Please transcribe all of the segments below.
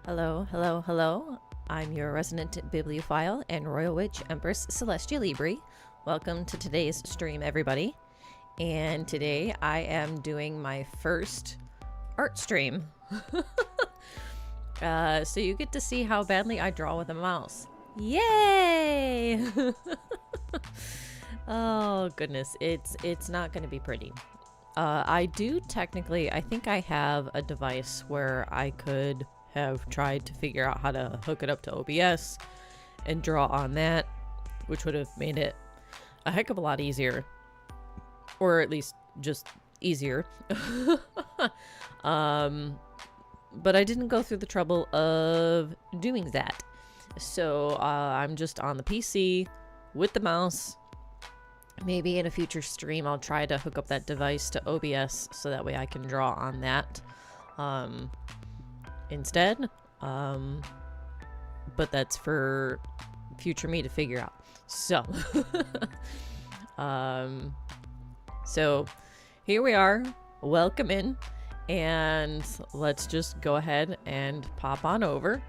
Hello, hello, hello. I'm your resident bibliophile and royal witch Empress Celestia Libri. Welcome to today's stream, everybody. And today I am doing my first art stream. So you get to see how badly I draw with a mouse. Yay! Oh goodness, it's not going to be pretty. I think I have a device where I could have tried to figure out how to hook it up to OBS and draw on that, which would have made it a heck of a lot easier, or at least just easier. But I didn't go through the trouble of doing that, so I'm just on the PC with the mouse. Maybe in a future stream I'll try to hook up that device to OBS so that way I can draw on that instead, but that's for future me to figure out. So so here we are. Welcome in, and let's just go ahead and pop on over.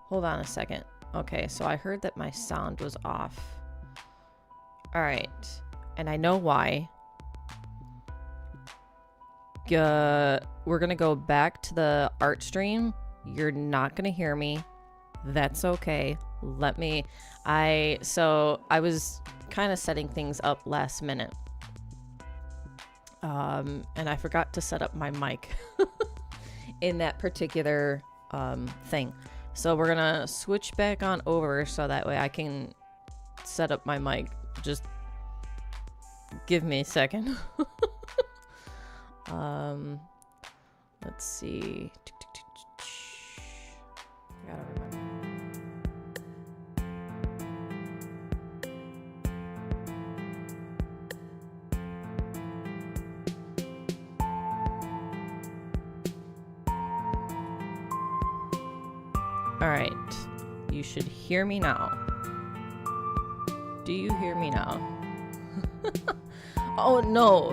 Hold on a second. Okay, so I heard that my sound was off. All right, and I know why. We're gonna go back to the art stream. You're not gonna hear me. That's okay. So I was kind of setting things up last minute. And I forgot to set up my mic in that particular thing. So we're gonna switch back on over so that way I can set up my mic. Just give me a second. Let's see. I gotta remember. All right, you should hear me now. Do you hear me now? Oh no,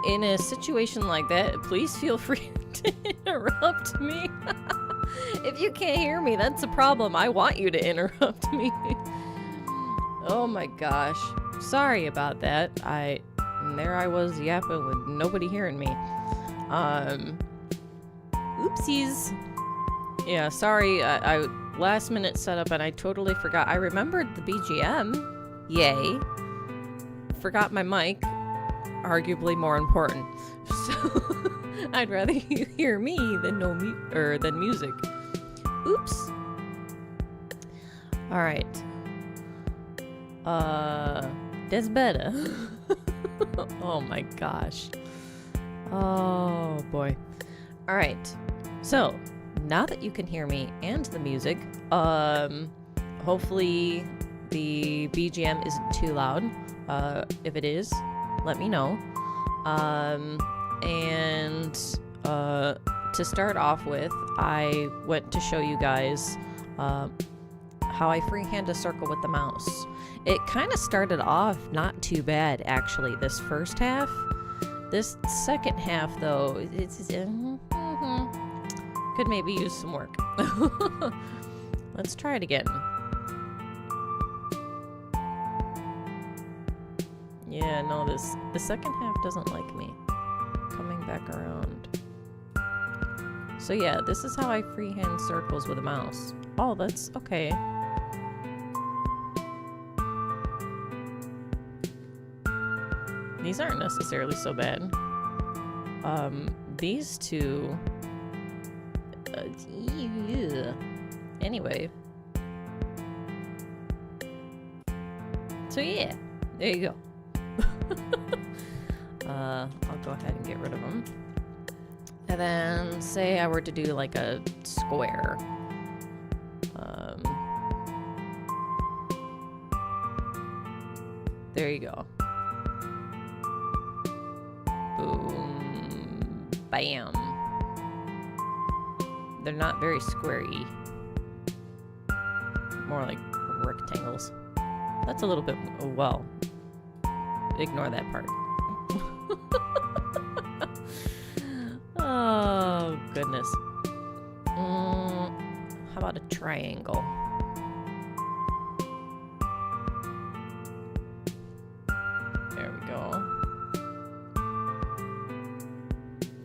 in a situation like that, please feel free to interrupt me. If you can't hear me, that's a problem. I want you to interrupt me. Oh my gosh. Sorry about that. There I was yapping with nobody hearing me. Oopsies. Yeah, sorry. I last minute setup and I totally forgot. I remembered the BGM. Yay. Forgot my mic. Arguably more important. So I'd rather you hear me than than music. Oops. All right. That's better. Oh my gosh. Oh boy. All right. So now that you can hear me and the music, hopefully the BGM isn't too loud. If it is, let me know. And to start off with, I went to show you guys how I freehand a circle with the mouse. It kind of started off not too bad, actually, this first half. This second half, though, could maybe use some work. Let's try it again. Yeah, no, the second half doesn't like me. Coming back around. So yeah, this is how I freehand circles with a mouse. Oh, that's okay. These aren't necessarily so bad. These two... Anyway. So yeah, there you go. I'll go ahead and get rid of them. And then say I were to do like a square. There you go. Boom. Bam. They're not very squarey. More like rectangles. That's a little bit, well, ignore that part. Oh, goodness. How about a triangle? There we go.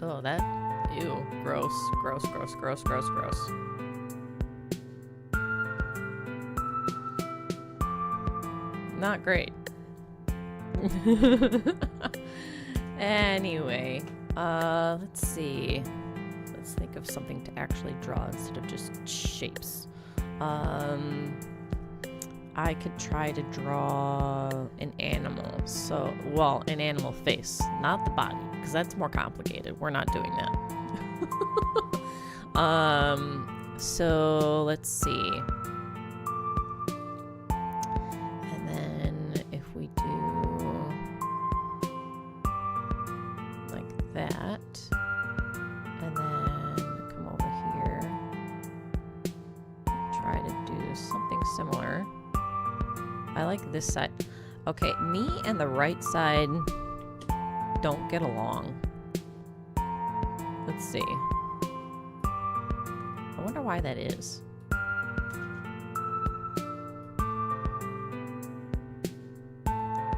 Oh, that, ew, gross, gross, gross, gross, gross, gross. Not great. Anyway, let's see. Let's think of something to actually draw instead of just shapes. I could try to draw an animal. So, well, an animal face, not the body, because that's more complicated. We're not doing that. So let's see. And then if we do like that, and then come over here, try to do something similar. I like this side. Okay, me and the right side don't get along. Let's see. I wonder why that is.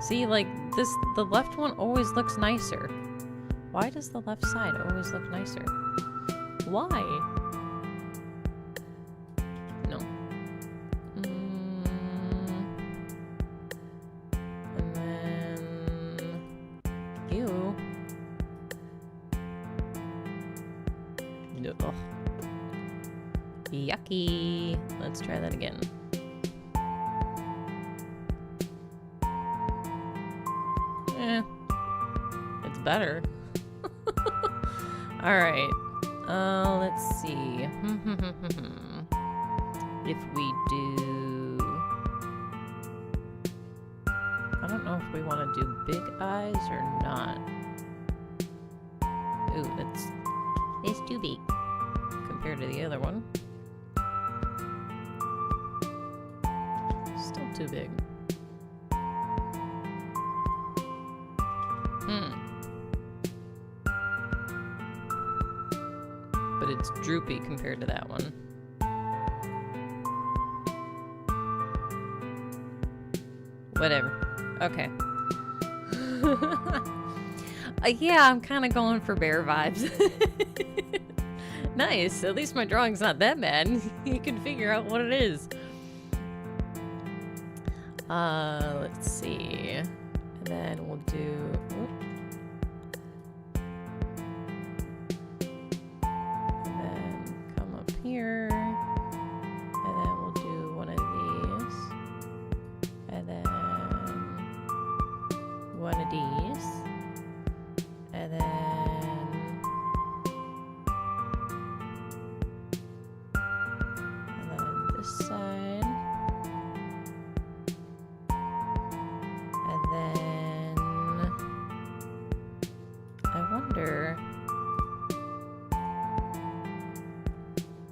See, like this, the left one always looks nicer. Why does the left side always look nicer? Why? No. And then you. Ugh. Yucky. Let's try that again. It's better. Alright. Let's see. If we do... I don't know if we want to do big eyes or not. Ooh, it's too big compared to the other one. Still too big. But it's droopy compared to that one. Whatever. Okay. Yeah, I'm kind of going for bear vibes. Nice. At least my drawing's not that bad. You can figure out what it is. Let's see. And then we'll do... And then come up here. And then we'll do one of these. And then one of these. And then this side. And then I wonder.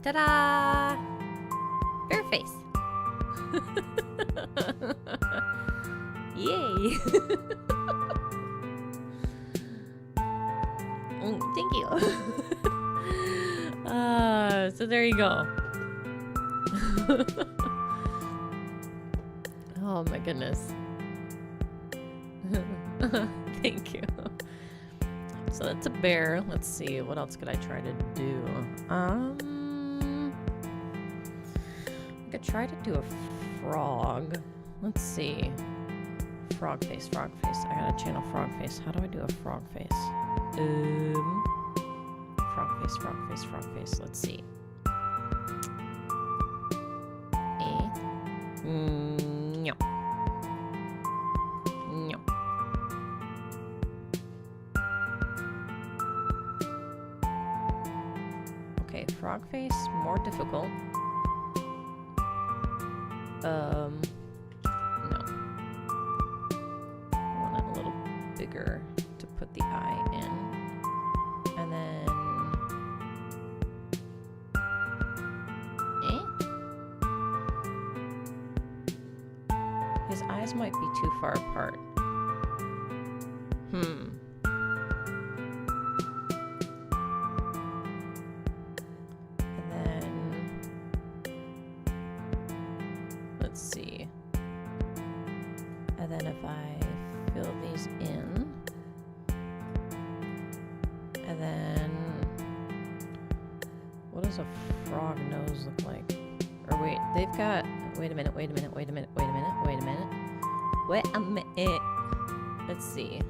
Ta-da! Bear face. Yay! Thank you. So there you go. Oh my goodness. Thank you. So that's a bear. Let's see. What else could I try to do? I could try to do a frog. Let's see. Frog face, frog face. I gotta channel frog face. How do I do a frog face? Frog face, frog face, frog face. Let's see. No. No. Okay, frog face, more difficult. No. I want it a little bigger to put the eye in. And then... His eyes might be too far apart. And then... Let's see. And then if I fill these in... And then... What does a frog nose look like? Or wait, they've got... Wait a minute, wait a minute, wait a minute, wait a minute, wait a minute. Wait a minute. Let's see.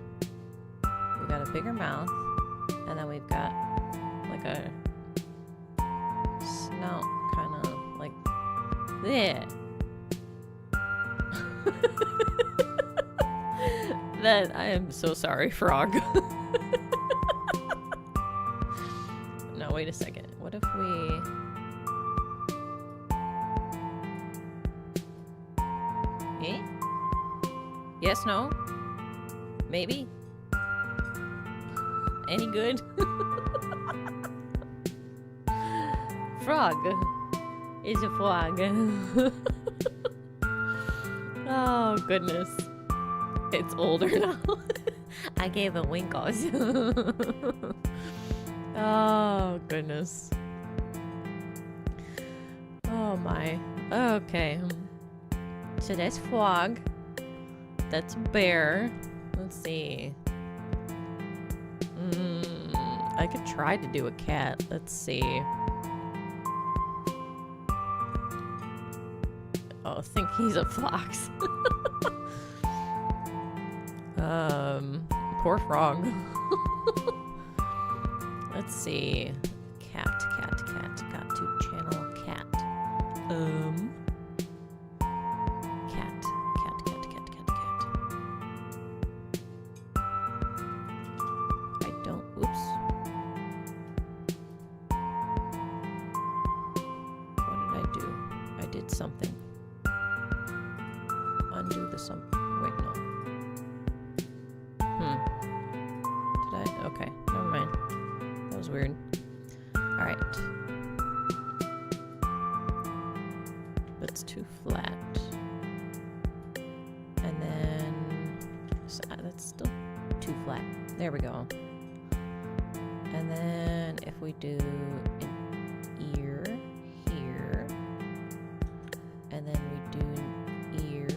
We've got a bigger mouth. And then we've got like a snout kind of like there. That I am so sorry, frog. No, wait a second. What if we... Eh? Yes, no? Maybe? Any good? Frog is a frog. Oh, goodness. It's older now. I gave it winkles. Oh, goodness. Oh, my. Okay. So that's frog. That's bear. Let's see. I could try to do a cat. Let's see. Oh, I think he's a fox. Poor frog. Let's see. Cat. Got to channel cat. Cat. I don't, oops. What did I do? I did something. Undo the something. Wait, no. Did I? Okay, never mind. That was weird. Alright. That's too flat. And then... that's still too flat. There we go. And then if we do an ear here, and then we do an ear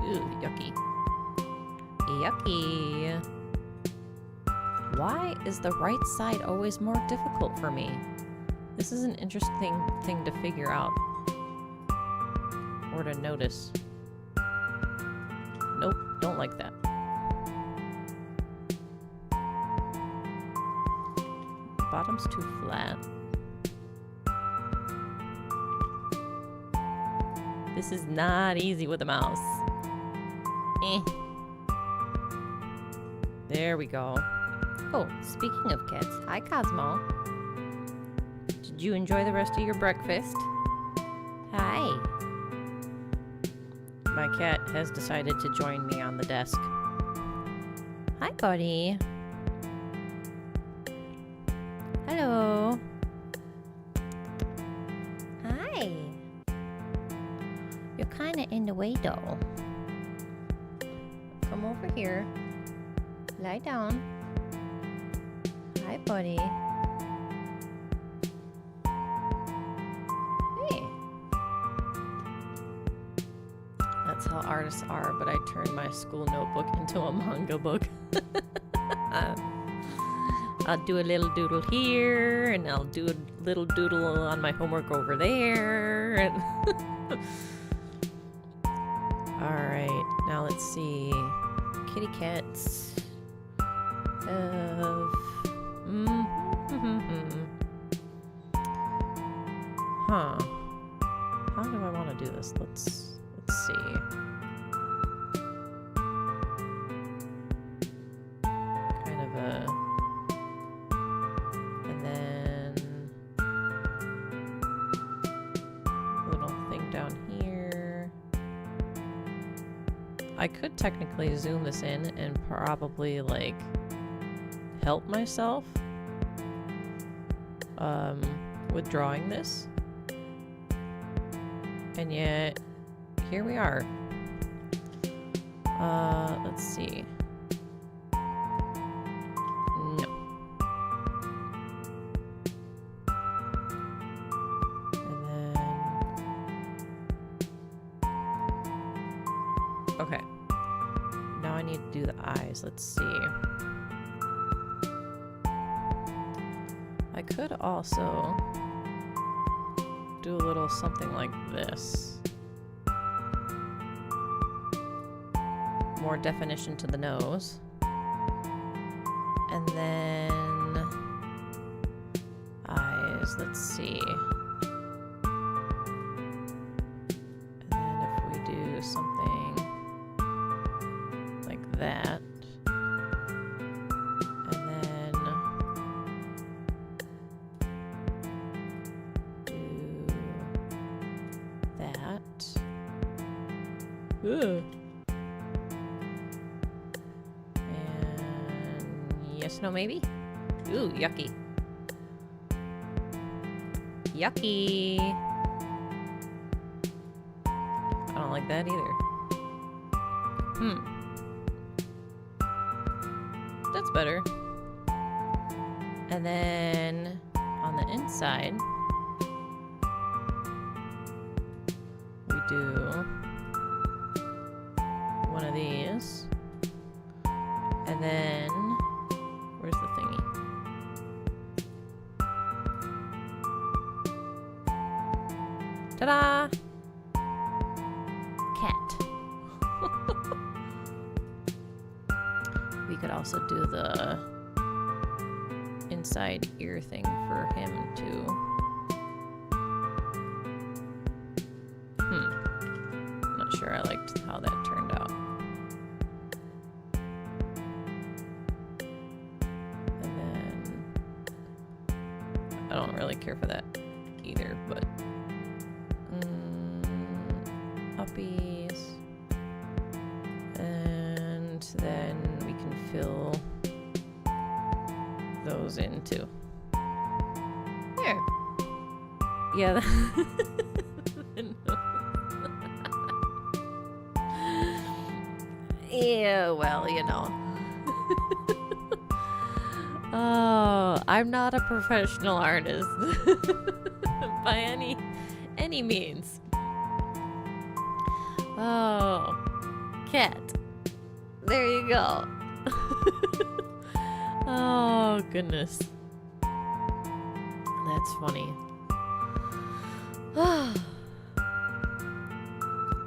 Ooh, yucky. Yucky. Why is the right side always more difficult for me? This is an interesting thing to figure out. Or to notice. Nope, don't like that. Bottom's too flat. This is not easy with a mouse. Eh. There we go. Oh, speaking of cats, hi Cosmo. Did you enjoy the rest of your breakfast? Hi. My cat has decided to join me on the desk. Hi, buddy. Hello. Hi. You're kind of in the way, though. Come over here. Lie down. Hi, buddy. Hey. That's how artists are, but I turned my school notebook into a manga book. I'll do a little doodle here, and I'll do a little doodle on my homework over there. And alright, now let's see. Kitty cats. Huh. How do I want to do this? Let's see. Kind of a... And then... little thing down here. I could technically zoom this in and probably, like, help myself with drawing this. And yet, here we are. Let's see. No. And then... Okay. Now I need to do the eyes. Let's see. I could also do a little something like this. More definition to the nose. And then eyes, let's see. And then if we do something like that. Ugh. And yes, no, maybe? Ooh, yucky. Yucky. I don't like that either. That's better. And then on the inside, we do one of these, and then where's the thingy? Ta-da! Cat. We could also do the inside ear thing for him too. Not sure I liked how that turned out. I don't really care for that either, but uppies, and then we can fill those in too. There. Yeah. Yeah, well, you know. Oh, I'm not a professional artist by any means. Oh, cat. There you go. Oh, goodness. That's funny.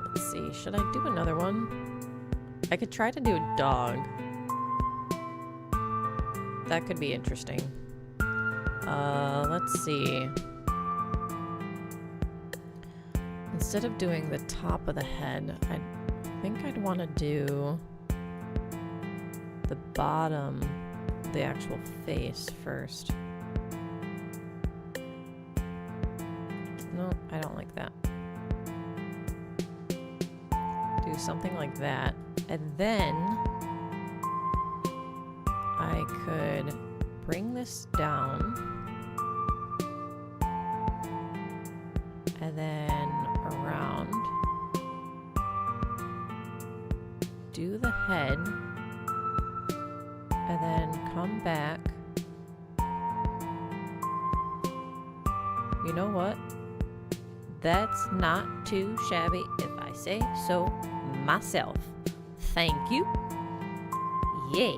Let's see. Should I do another one? I could try to do a dog. That could be interesting. Let's see. Instead of doing the top of the head, I think I'd want to do the bottom, the actual face first. No, I don't like that. Do something like that. And then I could bring this down and then around, do the head, and then come back. You know what? That's not too shabby if I say so myself. Thank you. Yay.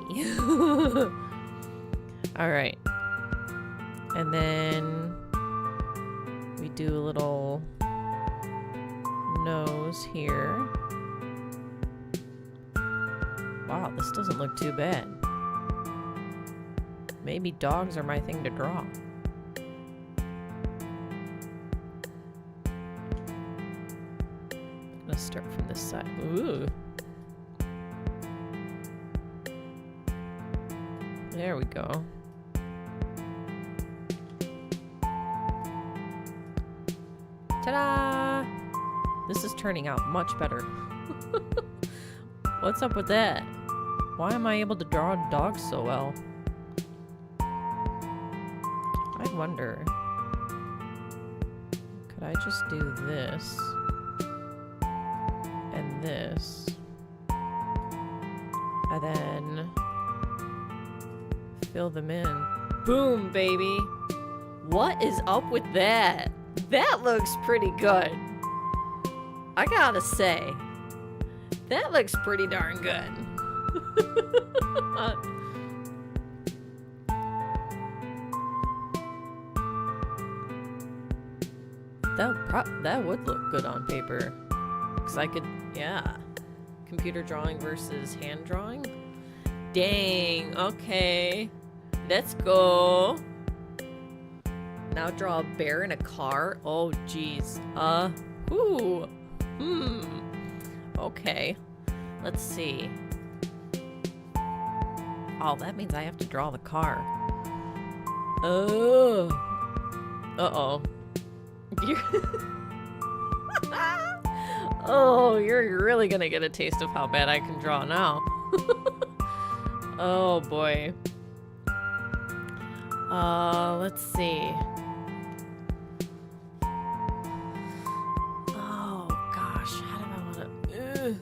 All right. And then we do a little nose here. Wow, this doesn't look too bad. Maybe dogs are my thing to draw. I'm gonna start from this side. Ooh. There we go. Ta-da! This is turning out much better. What's up with that? Why am I able to draw dogs so well? I wonder. Could I just do this? And this? And then fill them in. Boom, baby! What is up with that? That looks pretty good. I gotta say, that looks pretty darn good. That would look good on paper. 'Cause I could, yeah. Computer drawing versus hand drawing? Dang, okay. Let's go. Now draw a bear in a car? Oh, geez. Ooh. Okay. Let's see. Oh, that means I have to draw the car. Oh. Uh-oh. Oh, you're really gonna get a taste of how bad I can draw now. Oh, boy. Let's see. Oh, gosh. How do I want to...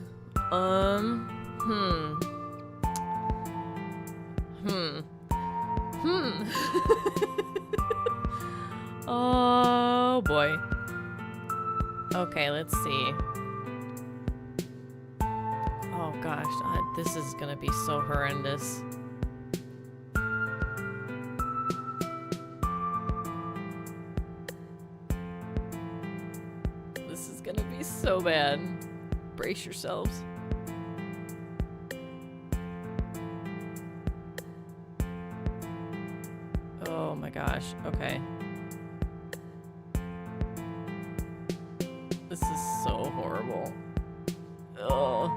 Oh, boy. Okay, let's see. Oh, gosh. This is gonna be so horrendous. This is gonna be so bad. Brace yourselves. Oh my gosh. Okay. This is so horrible. Oh.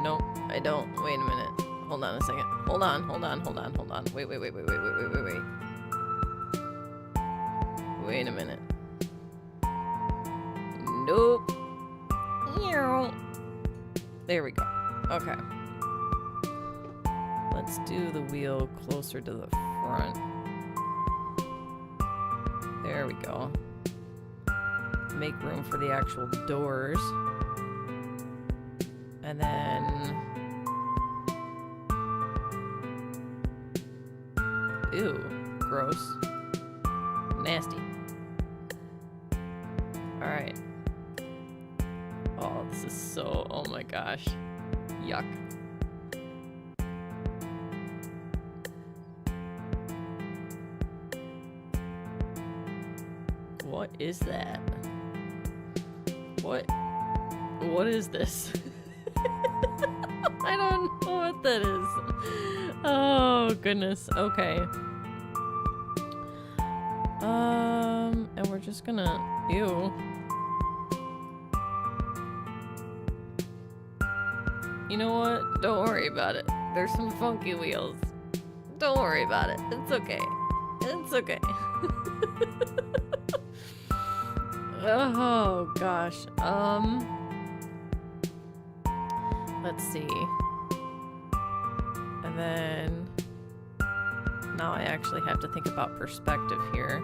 Nope, I don't. Wait a minute. Hold on a second. Hold on. Wait. Wait a minute. Nope. There we go. Okay. Let's do the wheel closer to the front. There we go. Make room for the actual doors. And then... Ew. Gross. Nasty. Alright. Oh, this is so... Oh my gosh. Yuck. What is that? What is this? I don't know what that is. Oh goodness. Okay. And we're just gonna... Ew. You know what? Don't worry about it. There's some funky wheels. Don't worry about it. It's okay. It's okay. Oh gosh. Let's see. And then now I actually have to think about perspective here.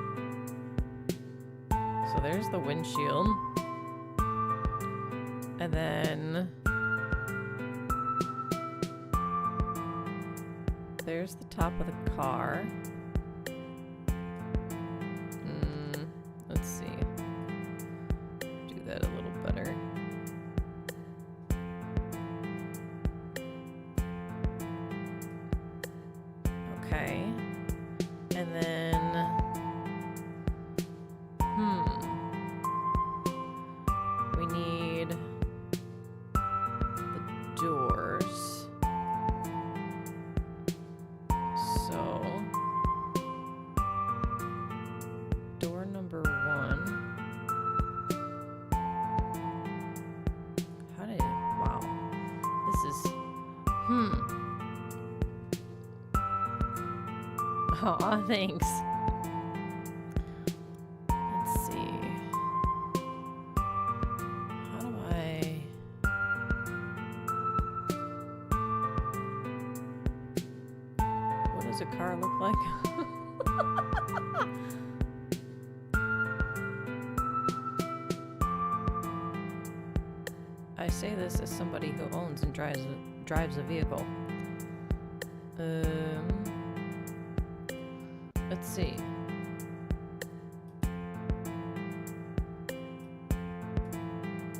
So there's the windshield. And then there's the top of the car. Let's see. Do that a little better. Okay. And then we need the doors. So door number 1. How did it... Wow. This is... Aw, thanks. Let's see. How do I... What does a car look like? I say this as somebody who owns and drives a vehicle. Let's see.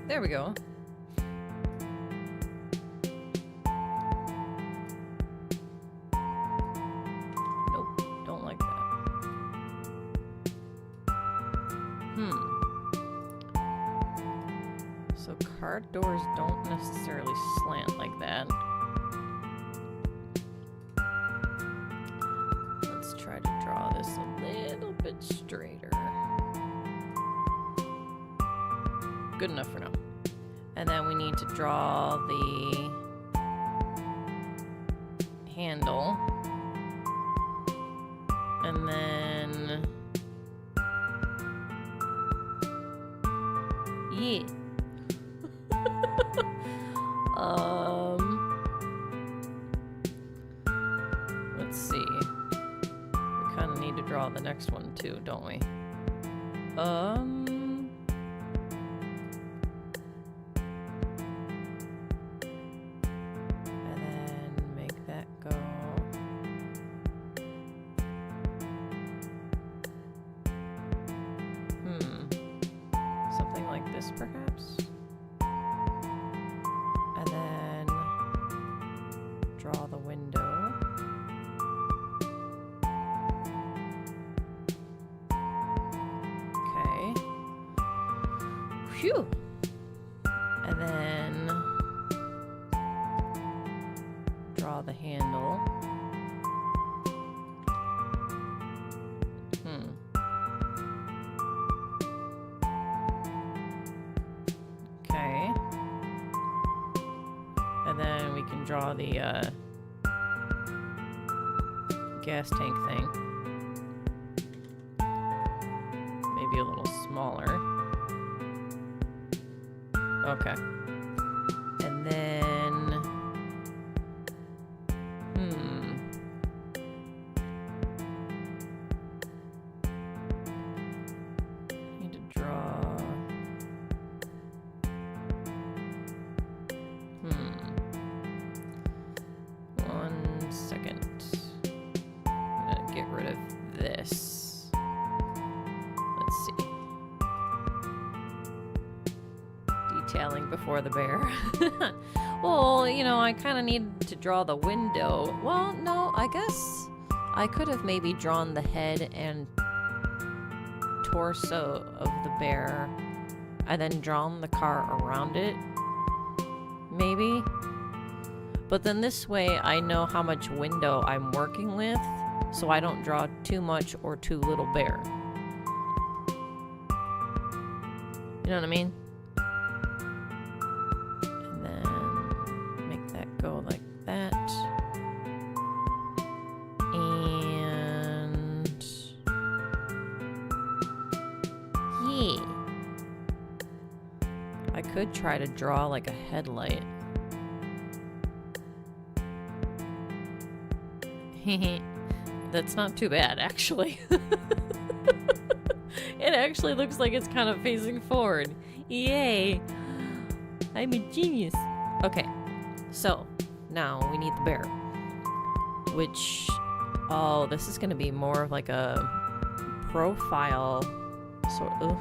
There we go. Nope, don't like that. So car doors don't necessarily slant like that. Let's try to draw this a little bit straighter. Good enough for now. And then we need to draw the handle. And then... Yeah. Let's see. We kind of need to draw the next one too, don't we? And then make that go. Something like this, perhaps? And then draw the window. Okay. Phew! And then draw the handle. Okay. And then we can draw the gas tank thing. Maybe a little smaller. Okay. And then... Need to draw... 1 second. I'm gonna get rid of this. before the bear. Well, you know, I kind of need to draw the window. Well, no, I guess I could have maybe drawn the head and torso of the bear and then drawn the car around it. Maybe. But then this way I know how much window I'm working with, so I don't draw too much or too little bear. You know what I mean? And then make that go like that. And yeah. I could try to draw like a headlight. That's not too bad, actually. It actually looks like it's kind of facing forward. Yay! I'm a genius. Okay, so now we need the bear. Which, oh, this is going to be more of like a profile sort of.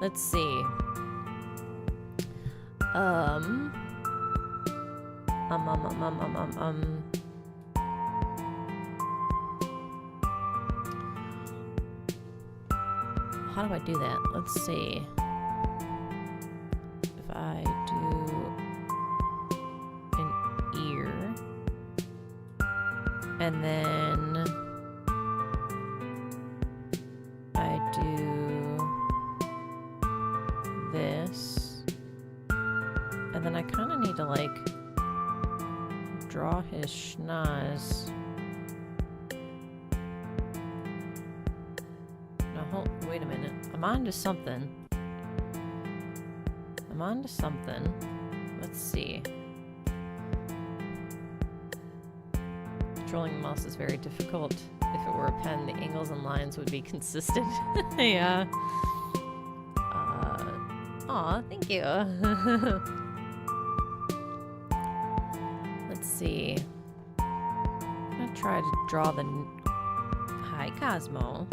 Let's see. How do I do that? Let's see. If I do an ear, and then I do this, and then I kind of need to like draw his schnoz. No, wait a minute. I'm on to something. Let's see. Controlling the mouse is very difficult. If it were a pen, the angles and lines would be consistent. Yeah. Aw, thank you. Let's see. I'm gonna try to draw the... Hi, Cosmo.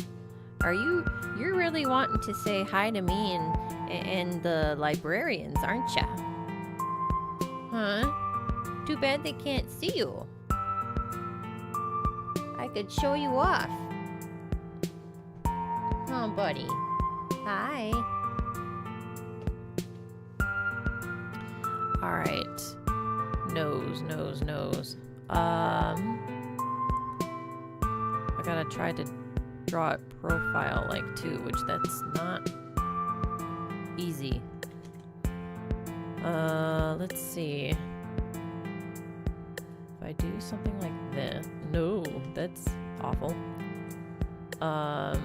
You're really wanting to say hi to me and the librarians, aren't ya? Huh? Too bad they can't see you. I could show you off. Oh, buddy. Hi. Alright. Nose. I gotta try to draw it profile like too, which that's not easy. Let's see. If I do something like this. No, that's awful. And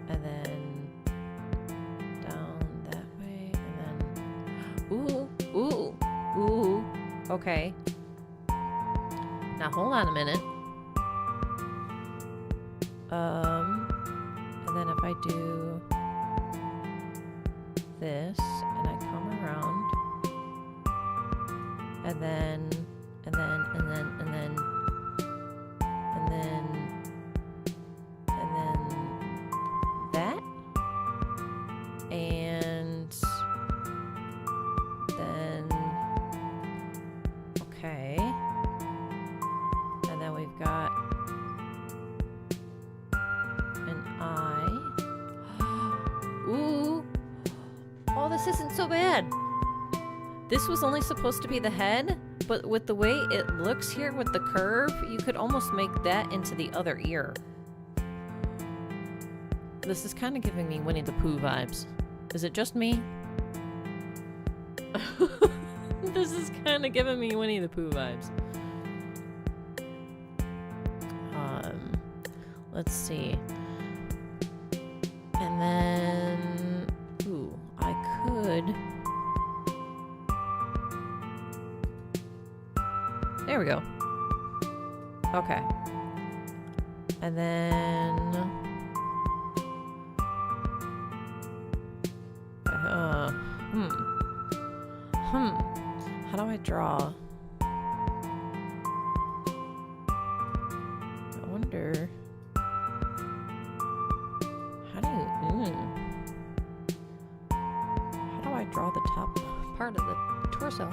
then down that way, and then ooh. Okay. Now hold on a minute. And then if I do this, and I come around, and then that, and then, okay, and then we've got an eye. Ooh. Oh, this isn't so bad. This was only supposed to be the head, but with the way it looks here with the curve, you could almost make that into the other ear. This is kind of giving me Winnie the Pooh vibes. Is it just me? This is kind of giving me Winnie the Pooh vibes. Let's see. And then, ooh, I could. There we go. Okay. And then, how do I draw? I wonder. How do you? part of the torso.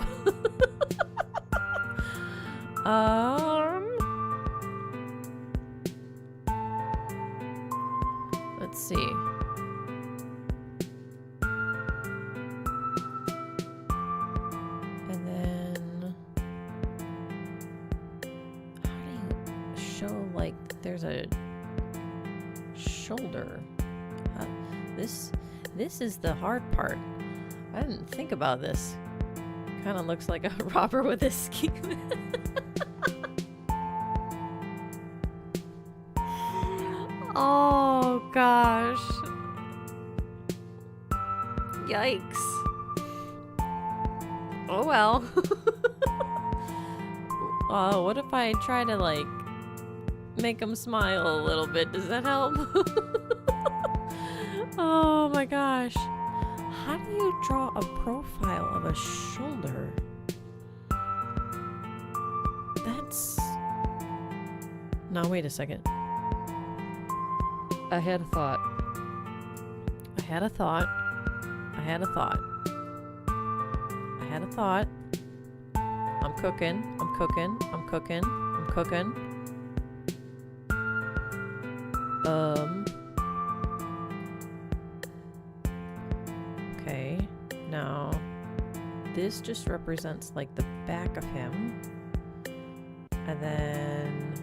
Let's see. And then how do you show like there's a shoulder? This is the hard part. I didn't think about this. Kind of looks like a robber with a ski mask. Oh gosh. Yikes. Oh well. What if I try to like make him smile a little bit? Does that help? Oh my gosh. How do you draw a profile of a shoulder? That's... No, wait a second. I had a thought. I'm cooking. Okay, now this just represents like the back of him, and then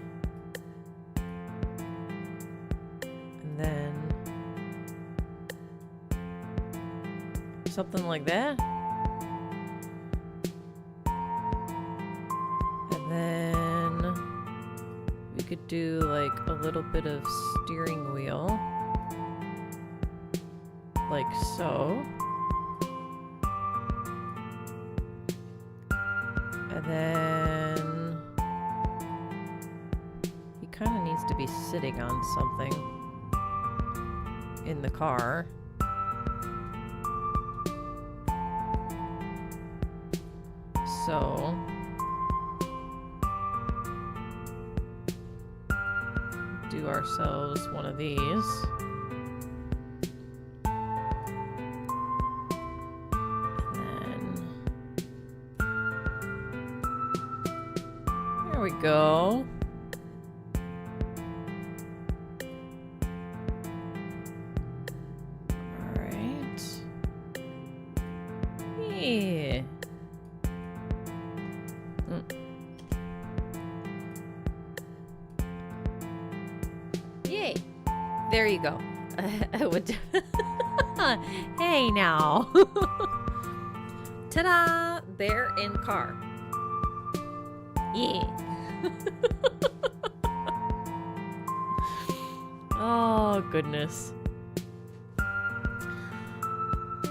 something like that, and then we could do like a little bit of steering wheel, like so. And then he kind of needs to be sitting on something in the car. So do ourselves one of these. There we go. All right. Yeah. Yay. There you go. I would. Hey now. Ta-da! They're in car. Yeah. Oh, goodness.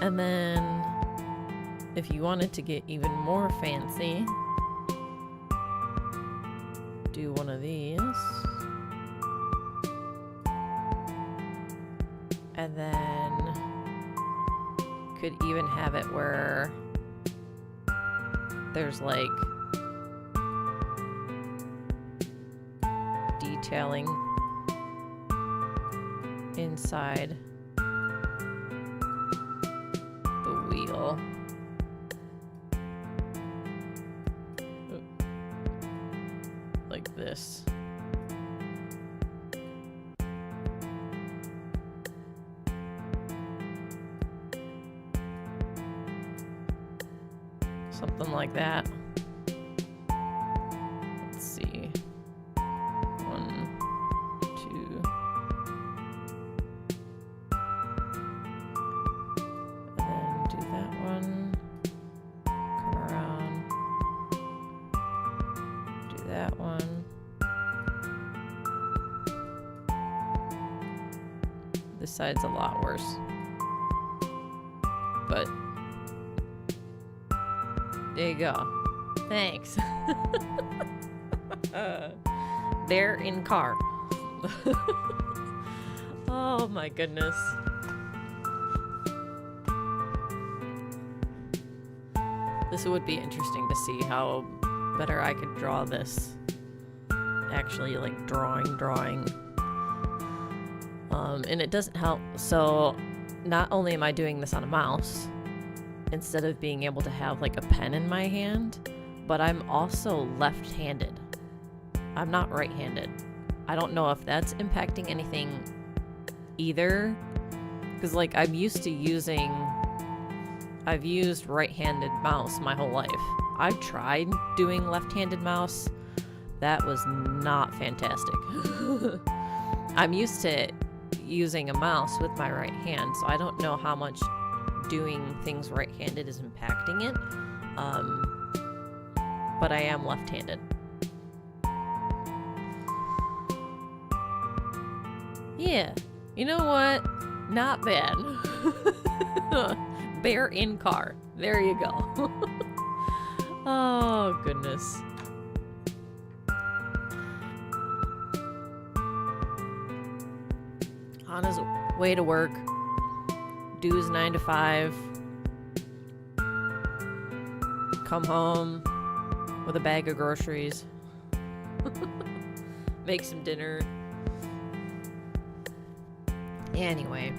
And then, if you wanted to get even more fancy, do one of these. And then, could even have it where there's like detailing inside the wheel. Like this. Something like that. Let's see. 1, 2. And then do that one. Come around. Do that one. This side's a lot worse. But there you go. Thanks. They're in car. Oh my goodness. This would be interesting to see how better I could draw this. Actually, like drawing. And it doesn't help. So not only am I doing this on a mouse, instead of being able to have like a pen in my hand, but I'm also left-handed. I'm not right-handed. I don't know if that's impacting anything either, because like I've used right-handed mouse my whole life. I've tried doing left-handed mouse. That was not fantastic. I'm used to using a mouse with my right hand, so I don't know how much doing things right-handed is impacting it. But I am left-handed. Yeah, you know what? Not bad. Bear in car. There you go. Oh, goodness. On his way to work. Do his 9 to 5. Come home with a bag of groceries. Make some dinner. Anyway.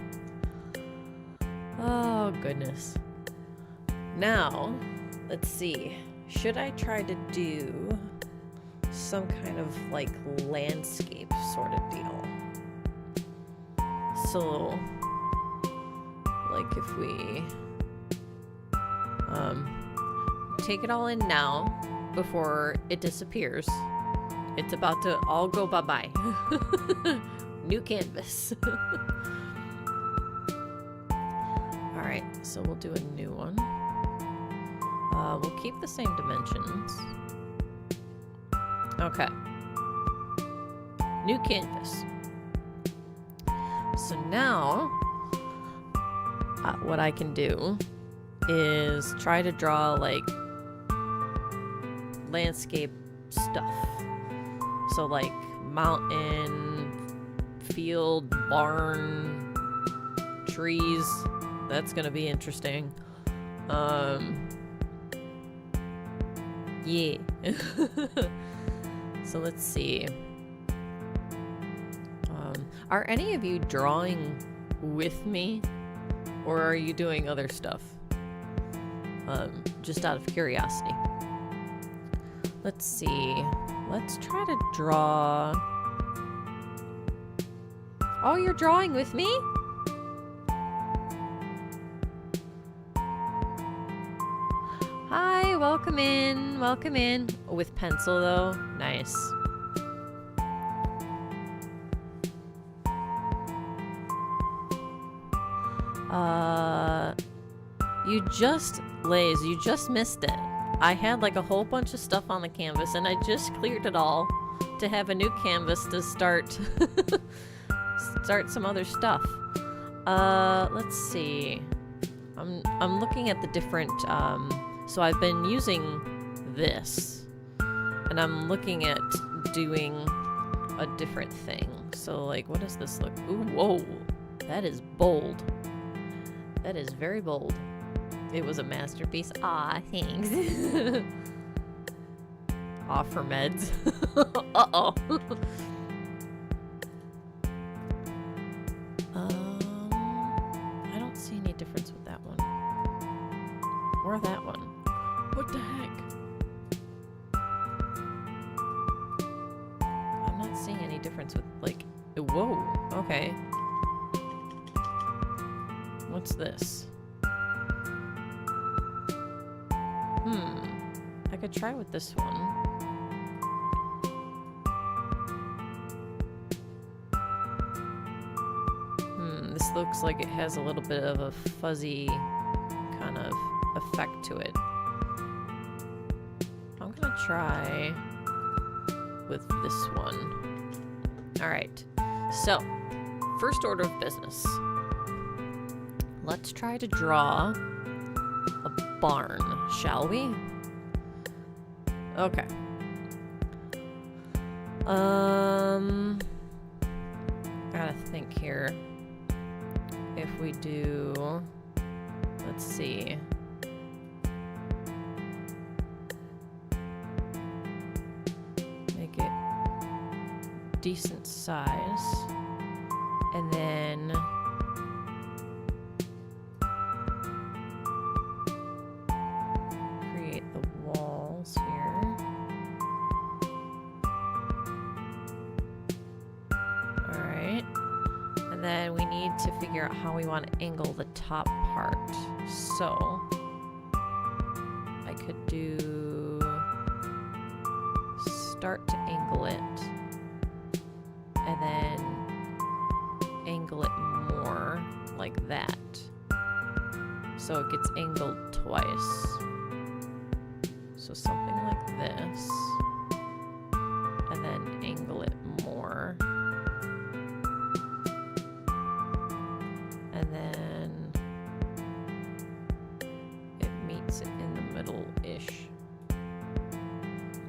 Oh, goodness. Now, let's see. Should I try to do some kind of like landscape sort of deal? So, like if we take it all in now before it disappears. It's about to all go bye-bye. New canvas. Alright, so we'll do a new one. We'll keep the same dimensions. Okay. New canvas. So now, what I can do is try to draw like landscape stuff. So like mountain, field, barn, trees. That's gonna be interesting. Yeah. So let's see. Are any of you drawing with me, or are you doing other stuff? Just out of curiosity. Let's see. Let's try to draw. Oh, you're drawing with me? Hi, welcome in. Welcome in. With pencil though. Nice. You just missed it. I had like a whole bunch of stuff on the canvas and I just cleared it all to have a new canvas to start some other stuff. Let's see. I'm looking at the different so I've been using this and I'm looking at doing a different thing. So like, what does this look? Ooh, whoa. That is bold. That is very bold. It was a masterpiece. Ah, thanks. Off for meds. Uh-oh. I don't see any difference with that one. Or that one. What the heck? I'm not seeing any difference with, like... Whoa, okay. What's this? I could try with this one. This looks like it has a little bit of a fuzzy kind of effect to it. I'm gonna try with this one. Alright, so first order of business. Let's try to draw a barn, shall we? Okay. Gotta think here. If we do, let's see. Make it decent size. And then then we need to figure out how we want to angle the top part. So I could do start to angle it and then angle it more like that. So it gets angled twice. So something like this. And then angle it more. And then it meets it in the middle-ish.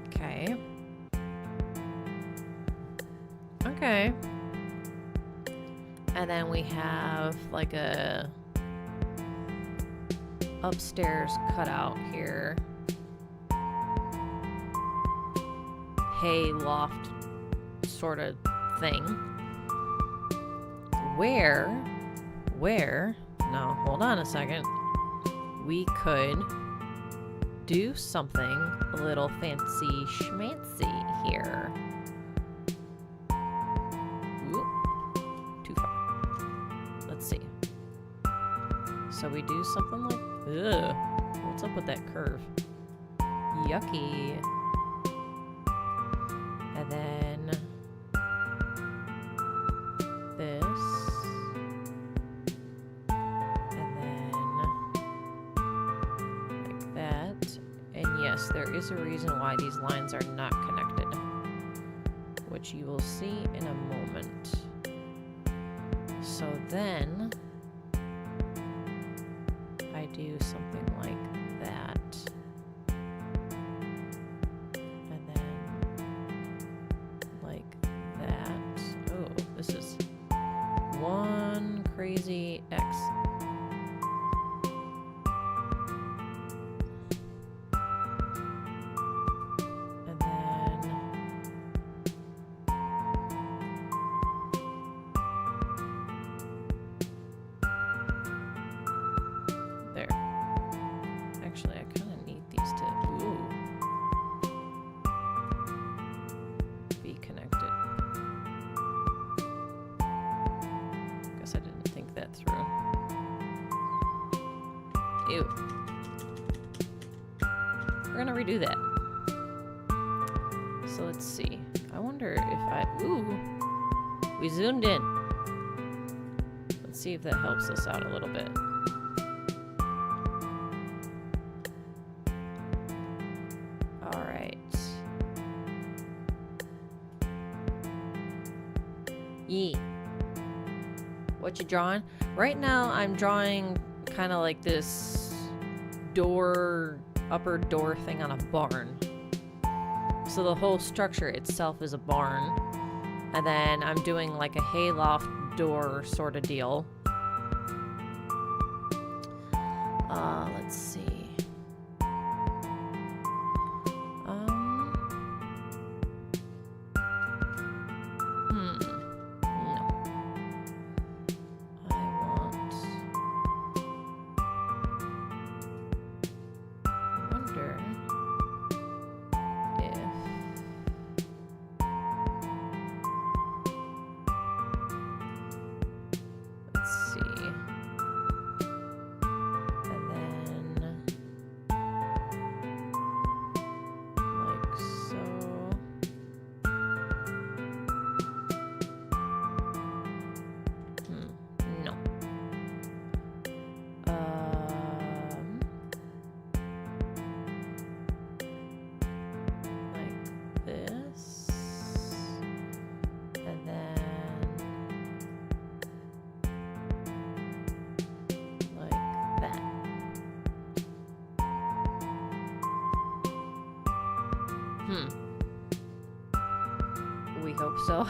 Okay. Okay. And then we have like a upstairs cutout here. Hay loft sort of thing. Where, now hold on a second, we could do something a little fancy schmancy here. Ooh, too far. Let's see. So we do something like, ugh, what's up with that curve? Yucky. And then this. And then like that. And yes, there is a reason why these lines are not connected, which you will see in a moment. So then I do something like that. And then like that. Oh, this is one crazy X. And then there. Actually, I kind of need these to be connected. Guess I didn't think that through. Ew. We're gonna redo that. So let's see. I wonder if I... Ooh! We zoomed in. Let's see if that helps us out a little bit. Alright. Yee. What you drawing? Right now I'm drawing kind of like this door, upper door thing on a barn. So the whole structure itself is a barn. And then I'm doing like a hayloft door sort of deal. Let's see. We hope so.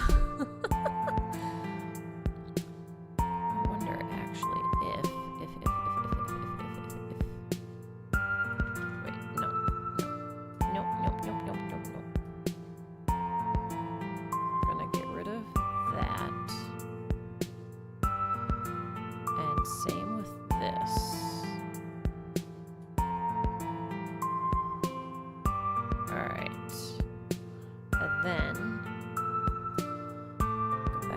I wonder actually if wait, no. Gonna get rid of that. And same with this. Alright. And then go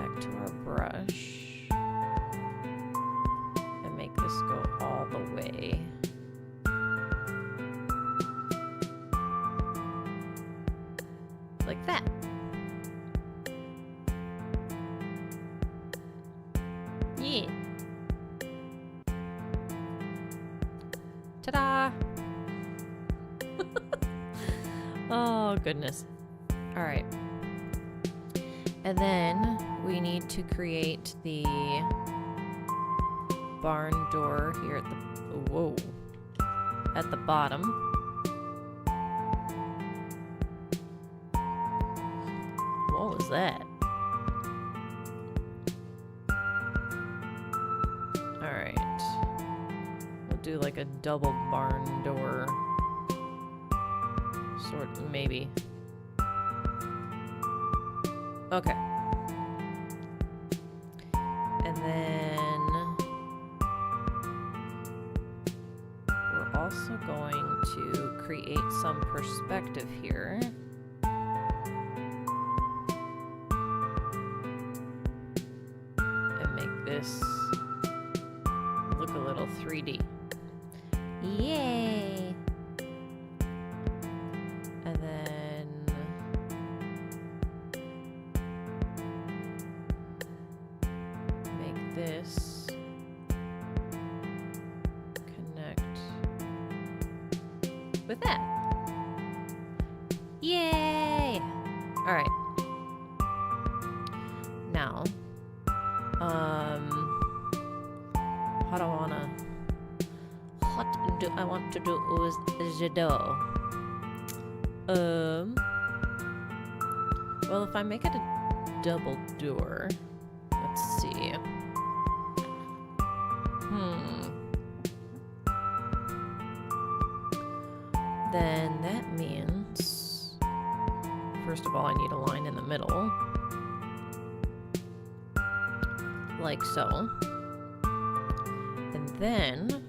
like that. Yeah. Ta-da! Oh, goodness. All right. And then we need to create the barn door here at the... Whoa. At the bottom. What was that? Alright. We'll do like a double barn door. Sort of, maybe. Okay. And then we're also going to create some perspective here. And make this look a little 3D. Yay! And then make this connect with that. Yay! All right. Now, what do I want to do with the door? Well, if I make it a double door, let's see. Then that means, first of all, I need a line in the middle. Like so. And then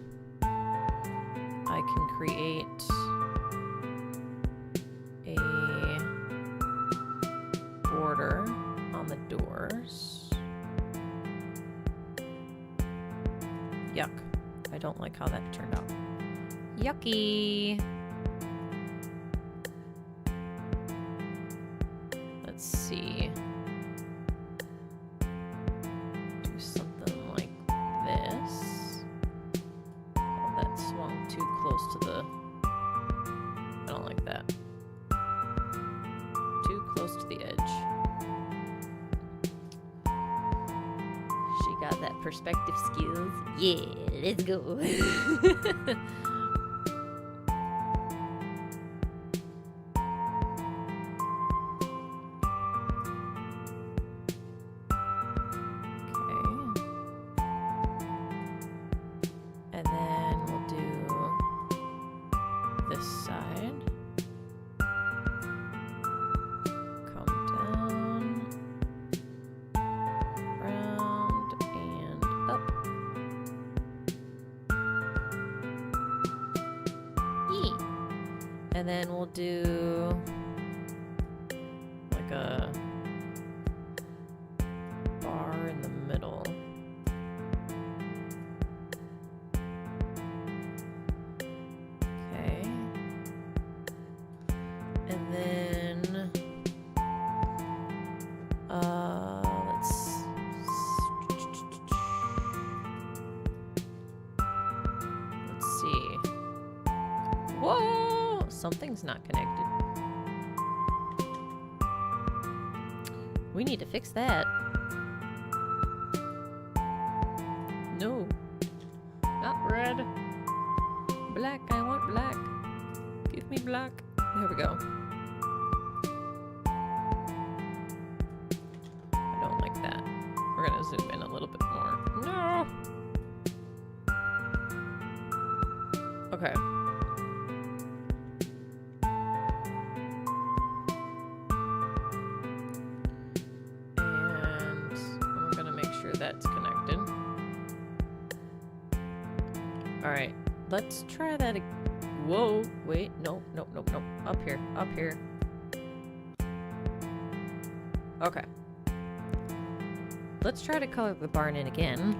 I can create a border on the doors. Yuck. I don't like how that turned out. Yucky. Let's see. Do something like this. Oh, that swung too close to the... I don't like that. Too close to the edge. She got that perspective skills. Yeah, let's go. And then we'll do like a bar in the middle. Okay. And then let's see. Whoa! Something's not connected. We need to fix that. No. Not red. Black. I want black. Give me black. There we go. I don't like that. We're gonna zoom in a little bit more. No! Okay. That's connected. All right, let's try that. Whoa, wait, no. Up here. Okay. Let's try to color the barn in again.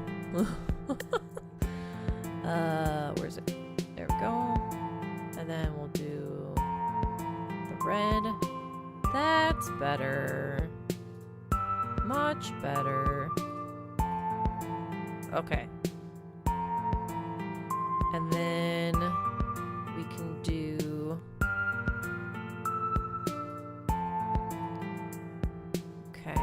Where's it? There we go. And then we'll do the red. That's better. Much better. Okay. And then we can do... Okay.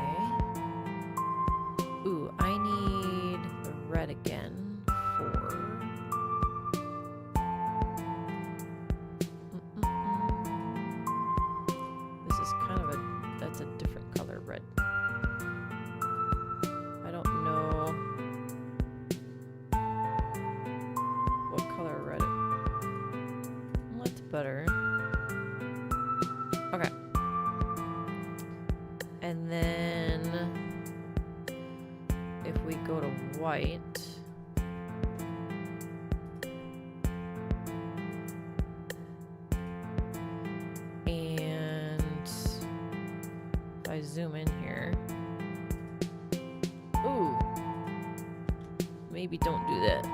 Ooh, I need the red again for... This is kind of a... That's a different color red. I don't know what color red it... Well, that's better. Okay. And then if we go to white, and if I zoom in here, ooh, maybe don't do that.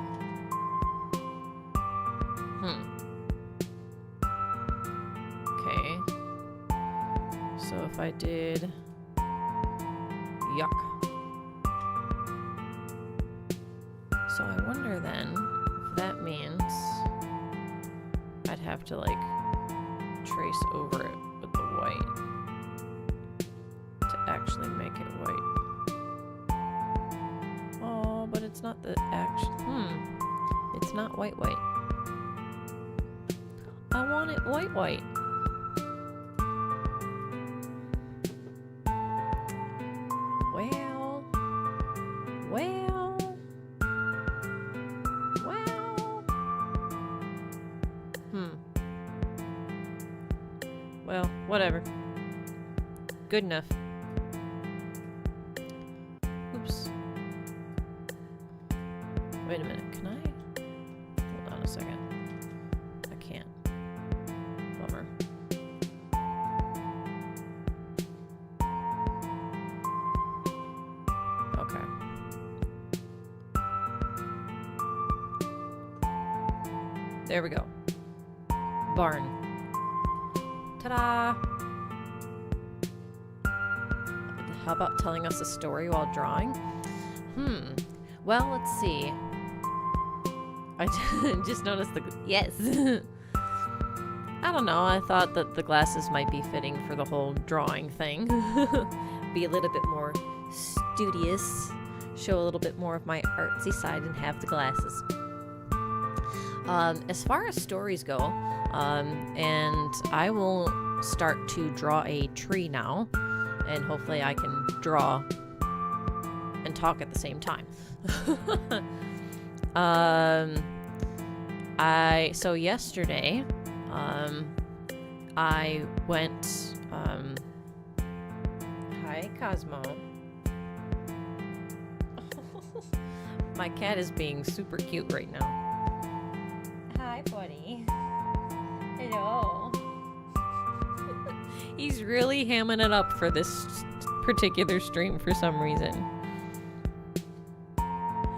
Okay. So if I did... Yuck. So I wonder then if that means I'd have to like trace over it with the white to actually make it white. Oh, but it's not the it's not white. I want it white. Well, whatever. Good enough. Oops. Wait a minute, can I? Hold on a second. I can't. Bummer. Okay. There we go. Barn. Ta-da! How about telling us a story while drawing? Well, let's see. I just noticed the... Yes! I don't know, I thought that the glasses might be fitting for the whole drawing thing. Be a little bit more studious. Show a little bit more of my artsy side and have the glasses. As far as stories go, and I will start to draw a tree now, and hopefully I can draw and talk at the same time. So yesterday, I went, hi Cosmo. My cat is being super cute right now. Hi, buddy. Hello. He's really hamming it up for this particular stream for some reason.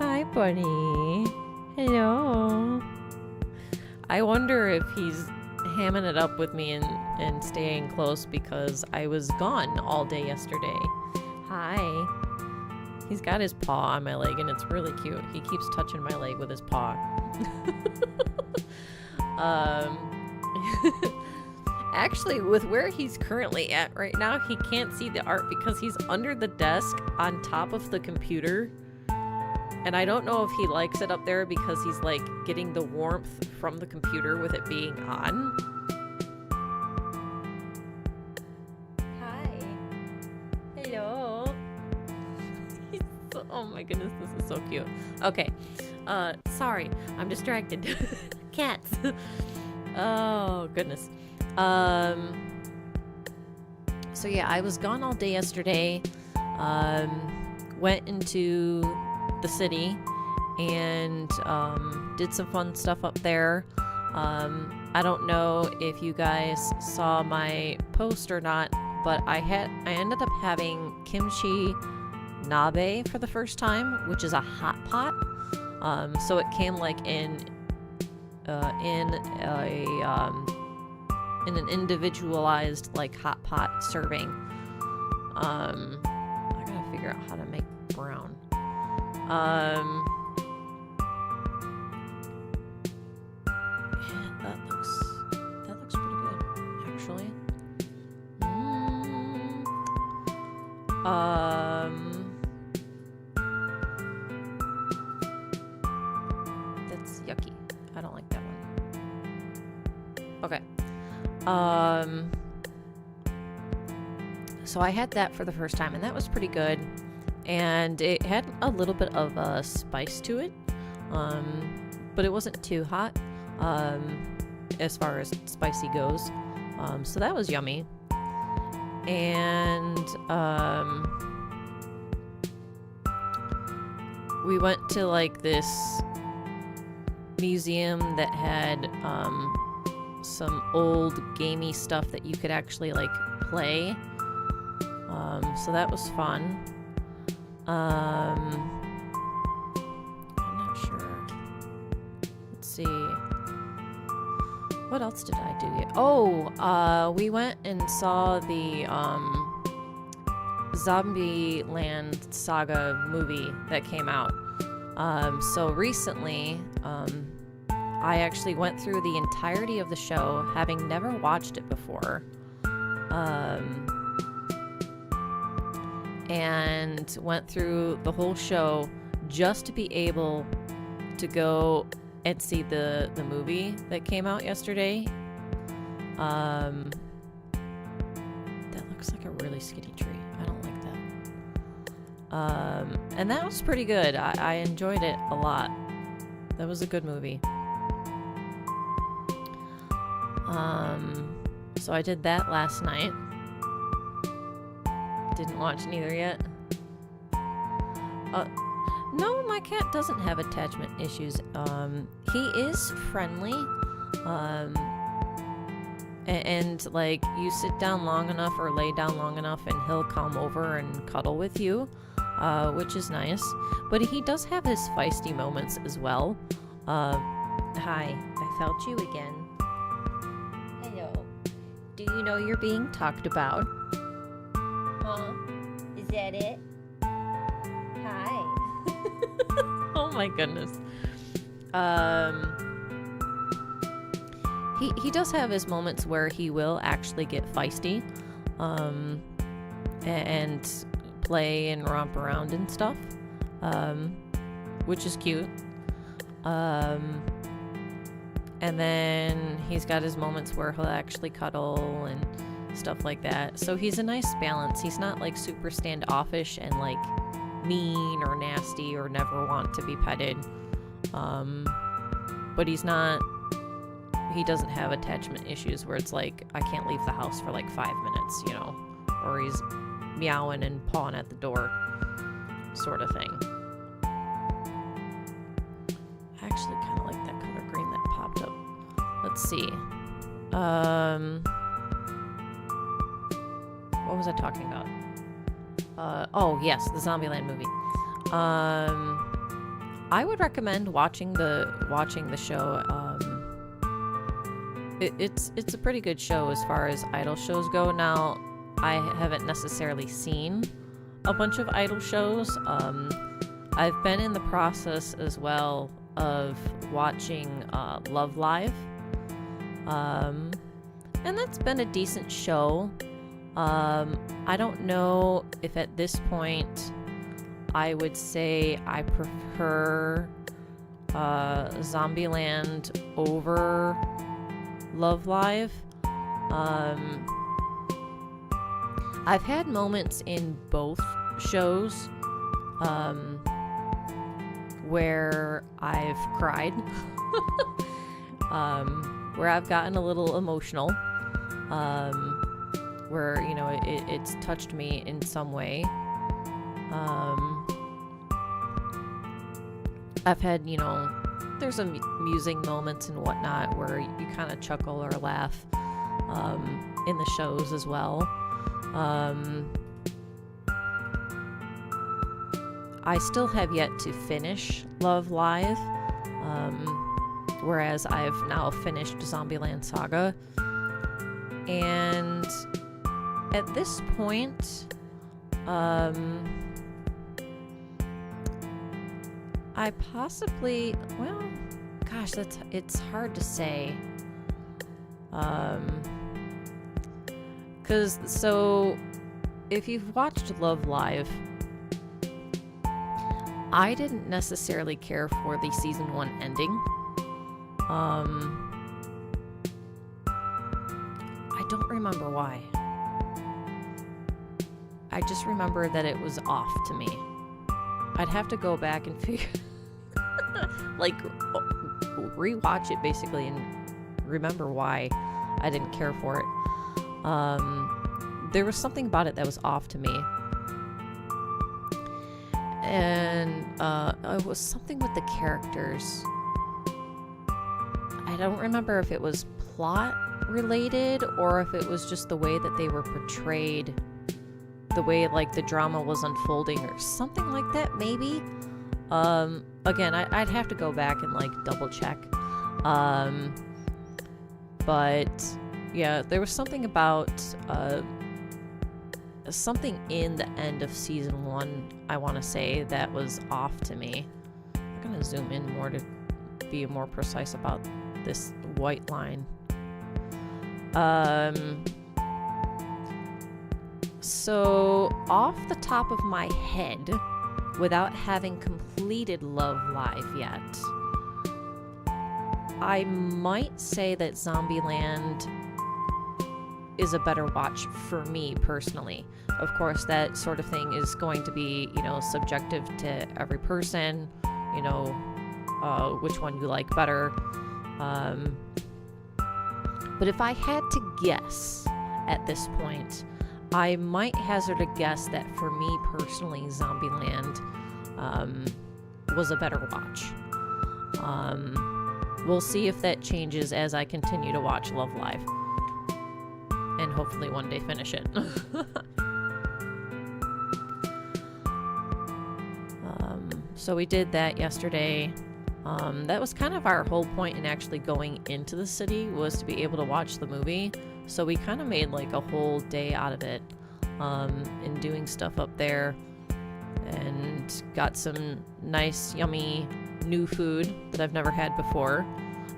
Hi, buddy. Hello. I wonder if he's hamming it up with me and staying close because I was gone all day yesterday. Hi. He's got his paw on my leg and it's really cute. He keeps touching my leg with his paw. Actually, with where he's currently at right now, he can't see the art because he's under the desk on top of the computer. And I don't know if he likes it up there because he's like getting the warmth from the computer with it being on. Hi. Hello. Oh my goodness, this is so cute. Okay. Sorry, I'm distracted. Cats. Oh goodness. So yeah, I was gone all day yesterday. Went into the city and did some fun stuff up there. I don't know if you guys saw my post or not, but I ended up having kimchi nabe for the first time, which is a hot pot. So it came like in a in an individualized like hot pot serving. I gotta figure out how to make brown. Yeah, that looks pretty good, actually. That's yucky. I don't like that one. Okay. So I had that for the first time, and that was pretty good. And it had a little bit of a spice to it, but it wasn't too hot as far as spicy goes. So that was yummy. And we went to like this museum that had some old gamey stuff that you could actually like play. So that was fun. I'm not sure. Let's see. What else did I do yet? Oh, we went and saw the Zombieland Saga movie that came out. So recently, I actually went through the entirety of the show, having never watched it before. And went through the whole show just to be able to go and see the movie that came out yesterday. That looks like a really skinny tree. I don't like that. And that was pretty good. I enjoyed it a lot. That was a good movie. So I did that last night. Didn't watch neither yet. No, my cat doesn't have attachment issues. He is friendly. And like you sit down long enough or lay down long enough and he'll come over and cuddle with you, which is nice. But he does have his feisty moments as well. Hi, I felt you again. Hello. Do you know you're being talked about? Huh? Is that it? Hi. Oh my goodness. He does have his moments where he will actually get feisty, and play and romp around and stuff, which is cute. And then he's got his moments where he'll actually cuddle and stuff like that. So he's a nice balance. He's not like super standoffish and like mean or nasty or never want to be petted. But he doesn't have attachment issues where it's like, I can't leave the house for like 5 minutes, you know, or he's meowing and pawing at the door sort of thing. I actually kind of like that color green that popped up. Let's see. What was I talking about? Oh yes, the Zombieland movie. I would recommend watching the show. It's a pretty good show as far as idol shows go. Now, I haven't necessarily seen a bunch of idol shows. I've been in the process as well of watching Love Live. And that's been a decent show. I don't know if at this point I would say I prefer Zombieland over Love Live. I've had moments in both shows where I've cried, where I've gotten a little emotional, where, you know, it's touched me in some way. I've had, you know, there's some amusing moments and whatnot where you kind of chuckle or laugh in the shows as well. I still have yet to finish Love Live, whereas I've now finished Zombieland Saga. And at this point, I possibly, well, gosh, it's hard to say. So if you've watched Love Live, I didn't necessarily care for the season 1 ending. I don't remember why. I just remember that it was off to me. I'd have to go back and figure, like, rewatch it basically and remember why I didn't care for it. There was something about it that was off to me. And it was something with the characters. I don't remember if it was plot related or if it was just the way that they were portrayed, the way like the drama was unfolding or something like that, maybe. Again, I'd have to go back and like double check. But yeah, there was something about something in the end of season 1, I want to say, that was off to me. I'm going to zoom in more to be more precise about this white line. So off the top of my head, without having completed Love Live yet, I might say that Zombieland is a better watch for me personally. Of course, that sort of thing is going to be, subjective to every person, which one you like better. But if I had to guess at this point, I might hazard a guess that for me personally, Zombieland was a better watch. We'll see if that changes as I continue to watch Love Live. And hopefully one day finish it. So we did that yesterday. That was kind of our whole point in actually going into the city, was to be able to watch the movie. So we kind of made like a whole day out of it, in doing stuff up there, and got some nice, yummy new food that I've never had before.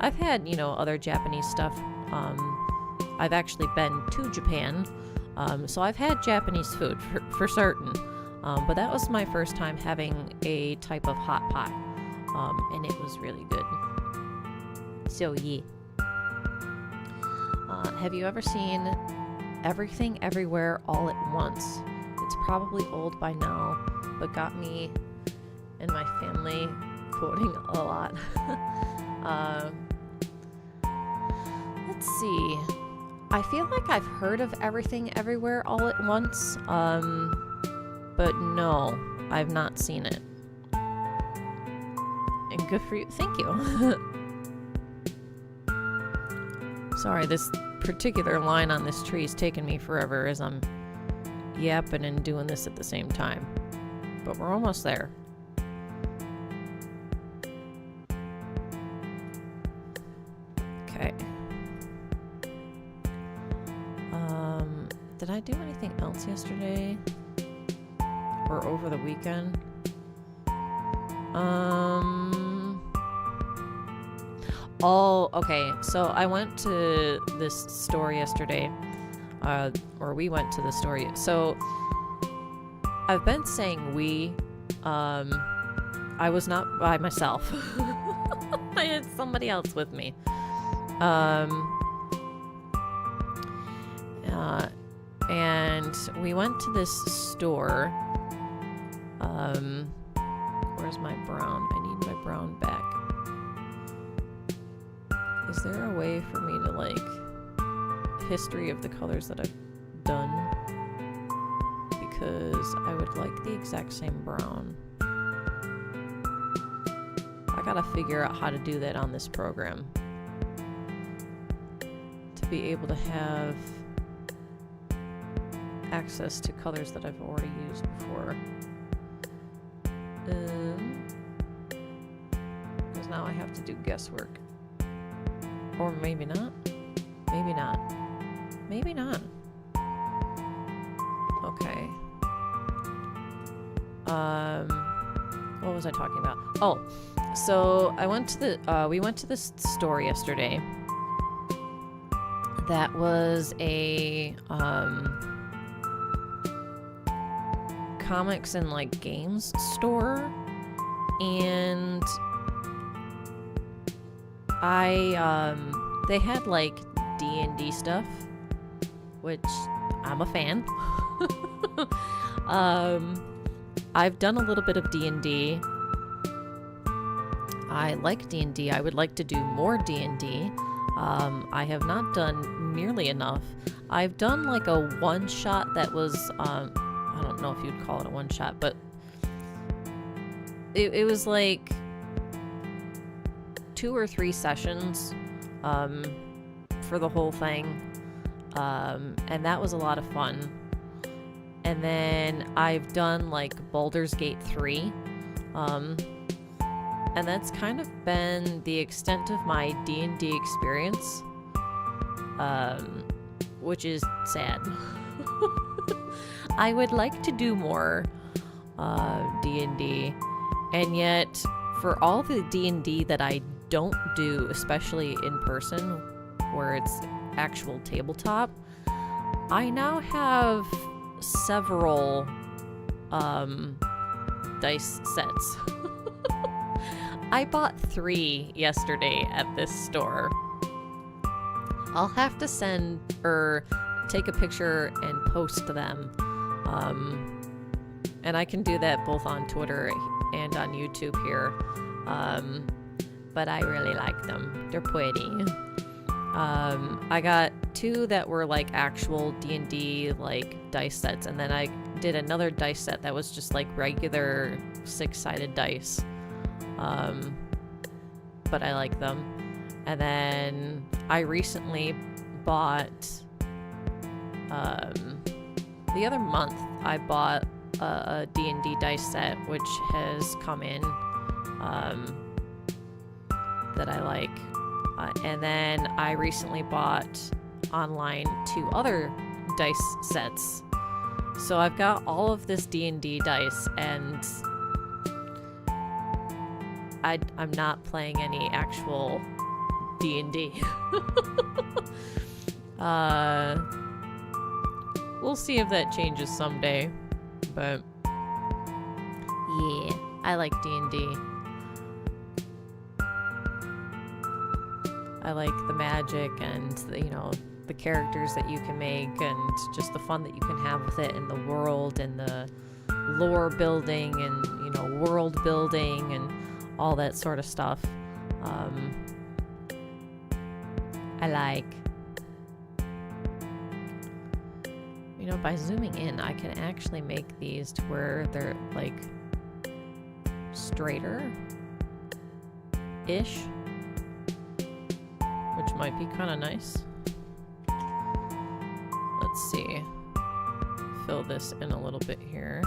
I've had, other Japanese stuff. I've actually been to Japan, so I've had Japanese food for certain, but that was my first time having a type of hot pot, and it was really good. So yeah. Have you ever seen Everything Everywhere All at Once? It's probably old by now, but got me and my family quoting a lot. Let's see. I feel like I've heard of Everything Everywhere All at Once, but no, I've not seen it. And good for you. Thank you. Sorry, this particular line on this tree is taking me forever as I'm yapping and doing this at the same time. But we're almost there. Okay. Did I do anything else yesterday? Or over the weekend? Oh, okay. So I went to this store yesterday. Or we went to the store. So I've been saying we. I was not by myself. I had somebody else with me. And we went to this store. Where's my brown? I need my brown back. Is there a way for me to, like, history of the colors that I've done? Because I would like the exact same brown. I gotta figure out how to do that on this program. To be able to have access to colors that I've already used before. Because now I have to do guesswork. Or maybe not. Maybe not. Maybe not. Okay. What was I talking about? Oh, so I went to the we went to this store yesterday. That was a comics and like games store, and they had like D&D stuff, which I'm a fan. I've done a little bit of D&D. I like D&D. I would like to do more D&D. I have not done nearly enough. I've done like a one-shot that was, I don't know if you'd call it a one-shot, but it was like 2 or 3 sessions for the whole thing. And that was a lot of fun. And then I've done like Baldur's Gate 3. And that's kind of been the extent of my D&D experience, which is sad. I would like to do more D&D, and yet for all the D&D that I don't do, especially in person, where it's actual tabletop, I now have several dice sets. I bought 3 yesterday at this store. I'll have to send or take a picture and post them. And I can do that both on Twitter and on YouTube here. But I really like them. They're pretty. I got 2 that were like actual D&D like dice sets, and then I did another dice set that was just like regular 6-sided dice. But I like them. And then I recently bought the other month I bought a D&D dice set, which has come in that I like. And then I recently bought online 2 other dice sets. So I've got all of this D&D dice, and I'm not playing any actual D&D. We'll see if that changes someday. But yeah, I like D&D. I like the magic and the characters that you can make, and just the fun that you can have with it, and the world and the lore building and world building and all that sort of stuff. I like. By zooming in, I can actually make these to where they're like straighter-ish, which might be kind of nice. Let's see. Fill this in a little bit here.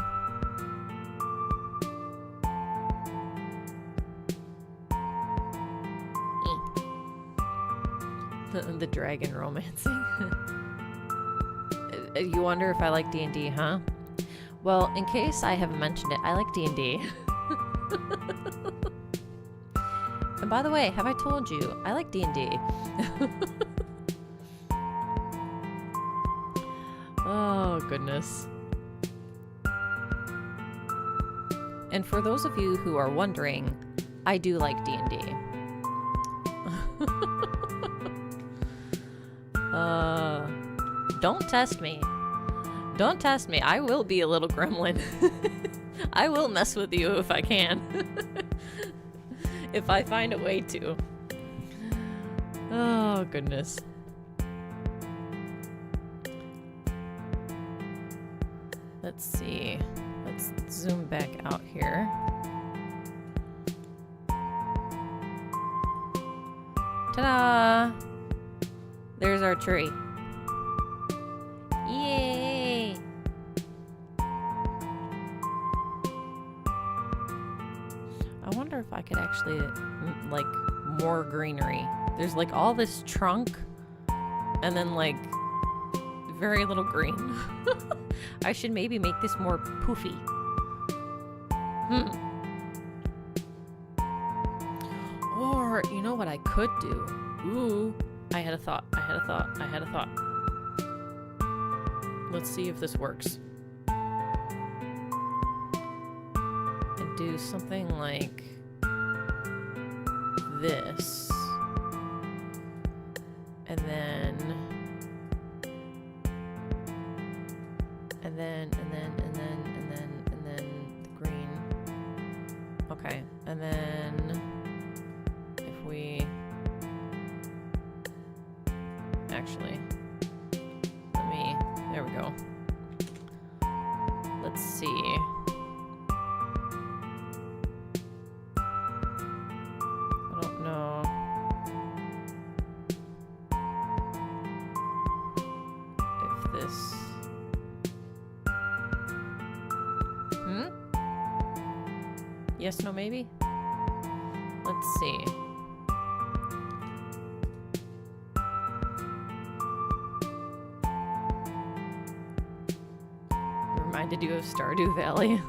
The dragon romancing. You wonder if I like D&D, huh? Well, in case I haven't mentioned it, I like D&D. And by the way, have I told you, I like D&D. Oh, goodness. And for those of you who are wondering, I do like D&D. Don't test me. Don't test me. I will be a little gremlin. I will mess with you if I can. If I find a way to. Oh, goodness. Let's see. Let's zoom back out here. Ta-da! There's our tree. Yay! I wonder if I could actually, like, more greenery. There's, like, all this trunk, and then, like, very little green. I should maybe make this more poofy. Or, you know what I could do? Ooh, I had a thought. Let's see if this works. And do something like this. And then the green. Okay, and then if we actually, there we go. Let's see. I don't know. If this... Yes, no, maybe? Let's see. Reminded you of Stardew Valley.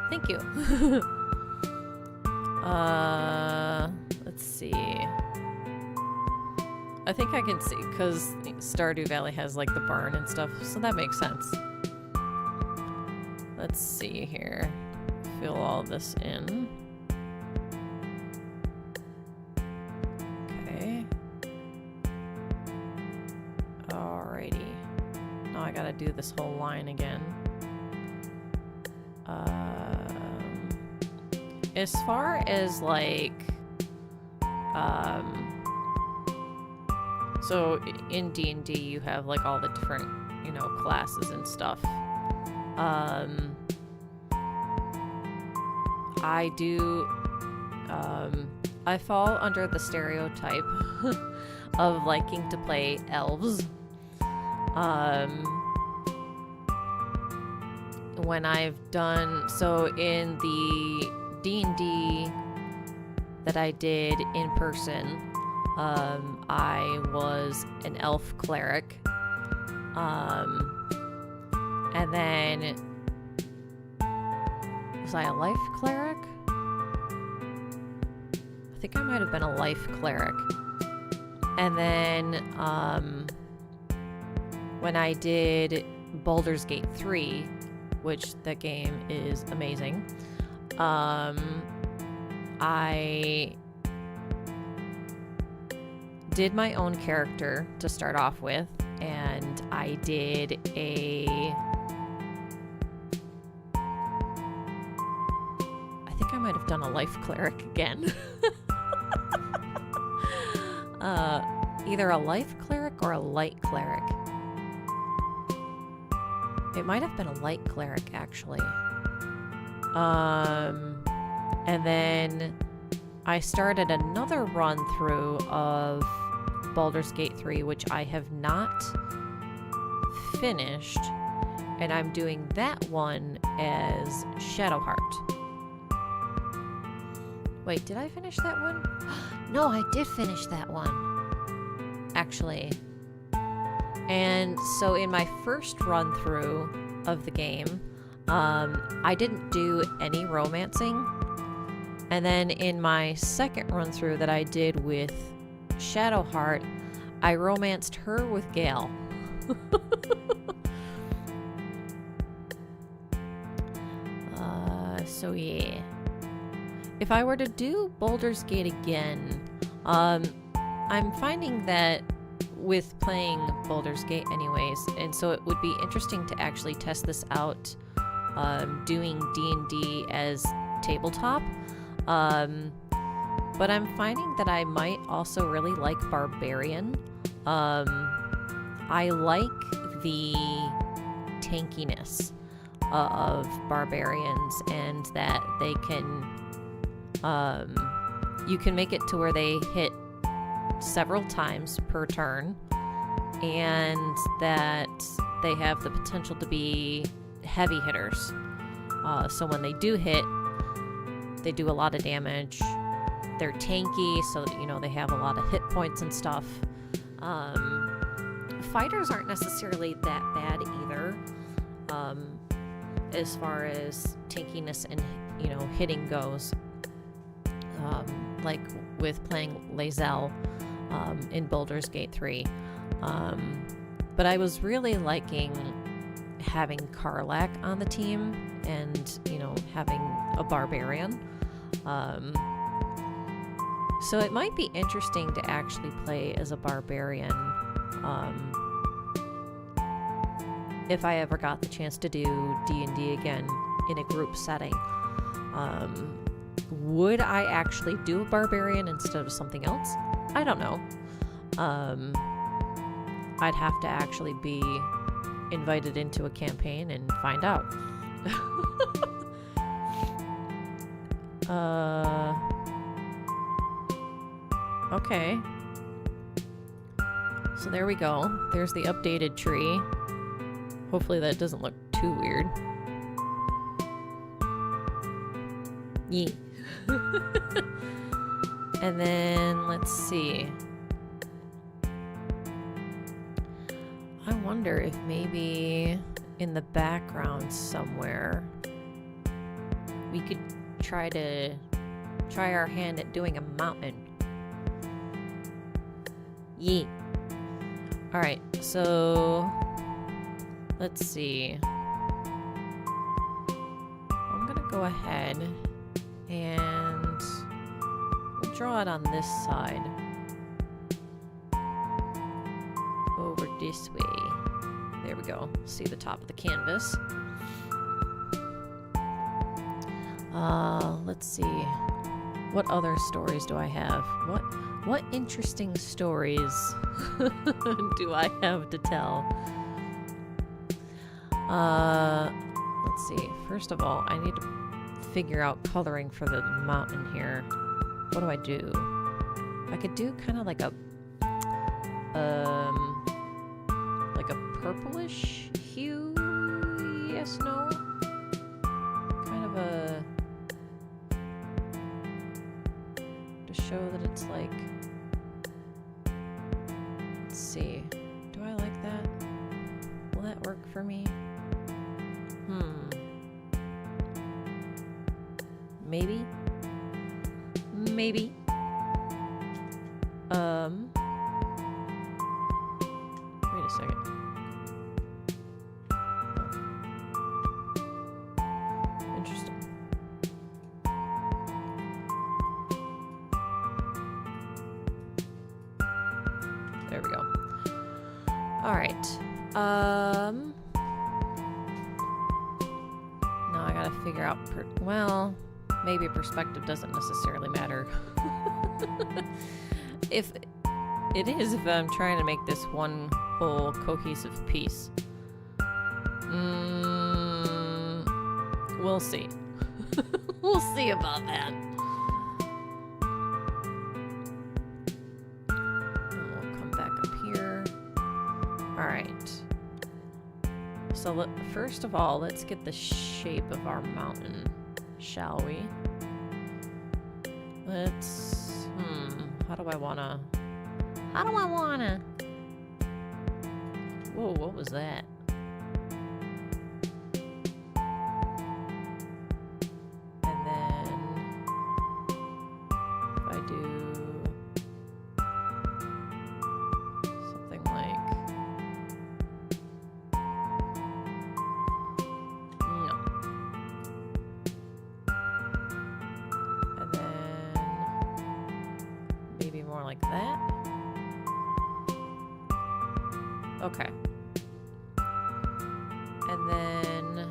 Thank you. Let's see. I think I can see, because Stardew Valley has like the barn and stuff, so that makes sense. Let's see here. Fill all this in. Okay. Alrighty. Now I gotta do this whole line again. As far as like, so in D&D you have like all the different, you know, classes and stuff. I fall under the stereotype of liking to play elves. When I've done, so in the D&D that I did in person, I was an elf cleric. And then, was I a life cleric? I think I might have been a life cleric. And then, when I did Baldur's Gate 3, which that game is amazing, I did my own character to start off with, and I did I think I might have done a life cleric again. Either a life cleric or a light cleric. It might have been a light cleric, actually. And then I started another run through of Baldur's Gate 3, which I have not finished, and I'm doing that one as Shadowheart. Wait, did I finish that one? No, I did finish that one, actually. And so in my first run through of the game, I didn't do any romancing. And then in my second run through that I did with Shadowheart, I romanced her with Gale. So yeah. If I were to do Baldur's Gate again, I'm finding that with playing Baldur's Gate anyways, and so it would be interesting to actually test this out, doing D&D as tabletop. But I'm finding that I might also really like Barbarian. I like the tankiness of Barbarians, and that they can, you can make it to where they hit several times per turn, and that they have the potential to be heavy hitters. So when they do hit, they do a lot of damage. They're tanky, so you know they have a lot of hit points and stuff. fighters aren't necessarily that bad either, as far as tankiness and, you know, hitting goes. Like with playing Lae'zel in Baldur's Gate 3. But I was really liking having Karlach on the team and, you know, having a barbarian. So it might be interesting to actually play as a barbarian if I ever got the chance to do D&D again in a group setting. Would I actually do a barbarian instead of something else? I don't know. I'd have to actually be invited into a campaign and find out. Okay. So there we go. There's the updated tree. Hopefully that doesn't look too weird. Yeah. And then let's see. I wonder if maybe in the background somewhere we could try our hand at doing a mountain. Yeah. Alright, so let's see. I'm gonna go ahead and we'll draw it on this side. Over this way. There we go. See the top of the canvas. Let's see. What other stories do I have? What interesting stories do I have to tell? Let's see. First of all, I need to figure out coloring for the mountain here. What do I do? I could do kind of like a purplish hue. Yes, no. Kind of a to show that it's like. Let's see. Do I like that? Will that work for me? Maybe. Maybe. Wait a second. Interesting. There we go. All right. Now I gotta figure out. Well, maybe perspective doesn't necessarily matter. If it is, if I'm trying to make this one whole cohesive piece. We'll see. We'll see about that. And we'll come back up here. Alright. So first of all, let's get the shape of our mountain, shall we? Let's... How do I wanna... Whoa, what was that? And then... if I do... something like... No. And then... maybe more like that. Okay. And then...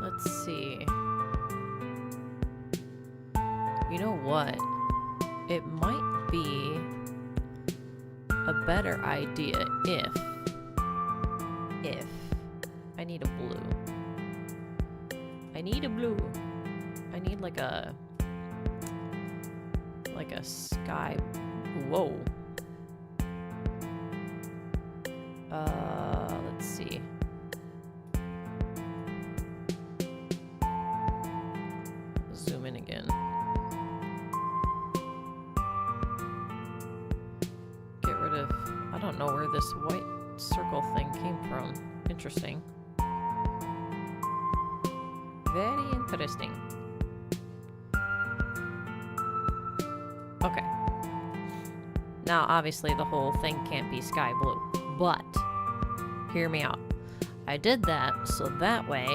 let's see. You know what? It might be a better idea if I need a blue. I need a blue. I need like a sky. Whoa. Let's see. don't know where this white circle thing came from. Interesting. Very interesting. Okay. Now, obviously, the whole thing can't be sky blue, but hear me out. I did that so that way,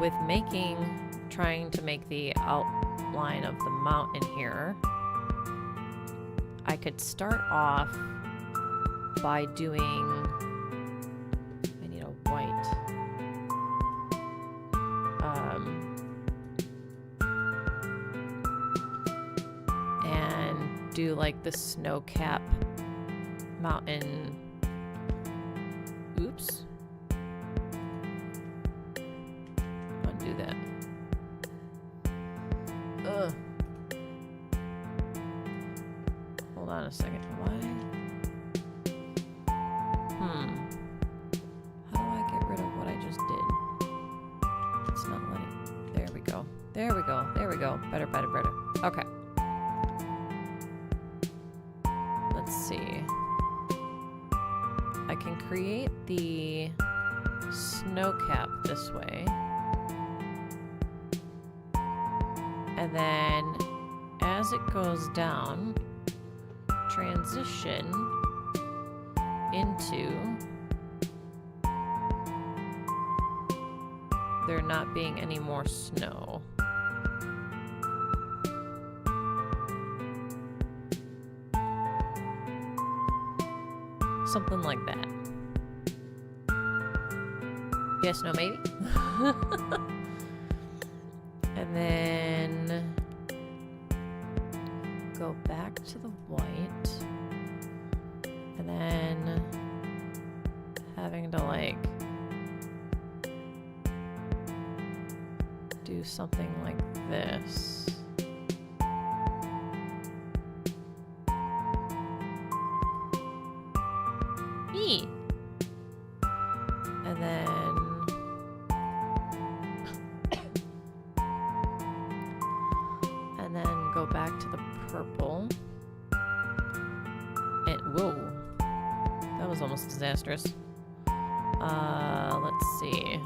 with trying to make the outline of the mountain here, I could start off by doing, I need a white, and do like the snow cap mountain. Oops. Undo that. Ugh. Hold on a second. Why? How do I get rid of what I just did? It's not letting. There we go. There we go. There we go. Better, better, better. Okay. Let's see. I can create the snow cap this way. And then as it goes down, transition into there not being any more snow. Something like that. Yes, no, maybe? And then go back to the white. And then having to like do something like this. E. And then go back to the purple. And whoa, that was almost disastrous. Let's see.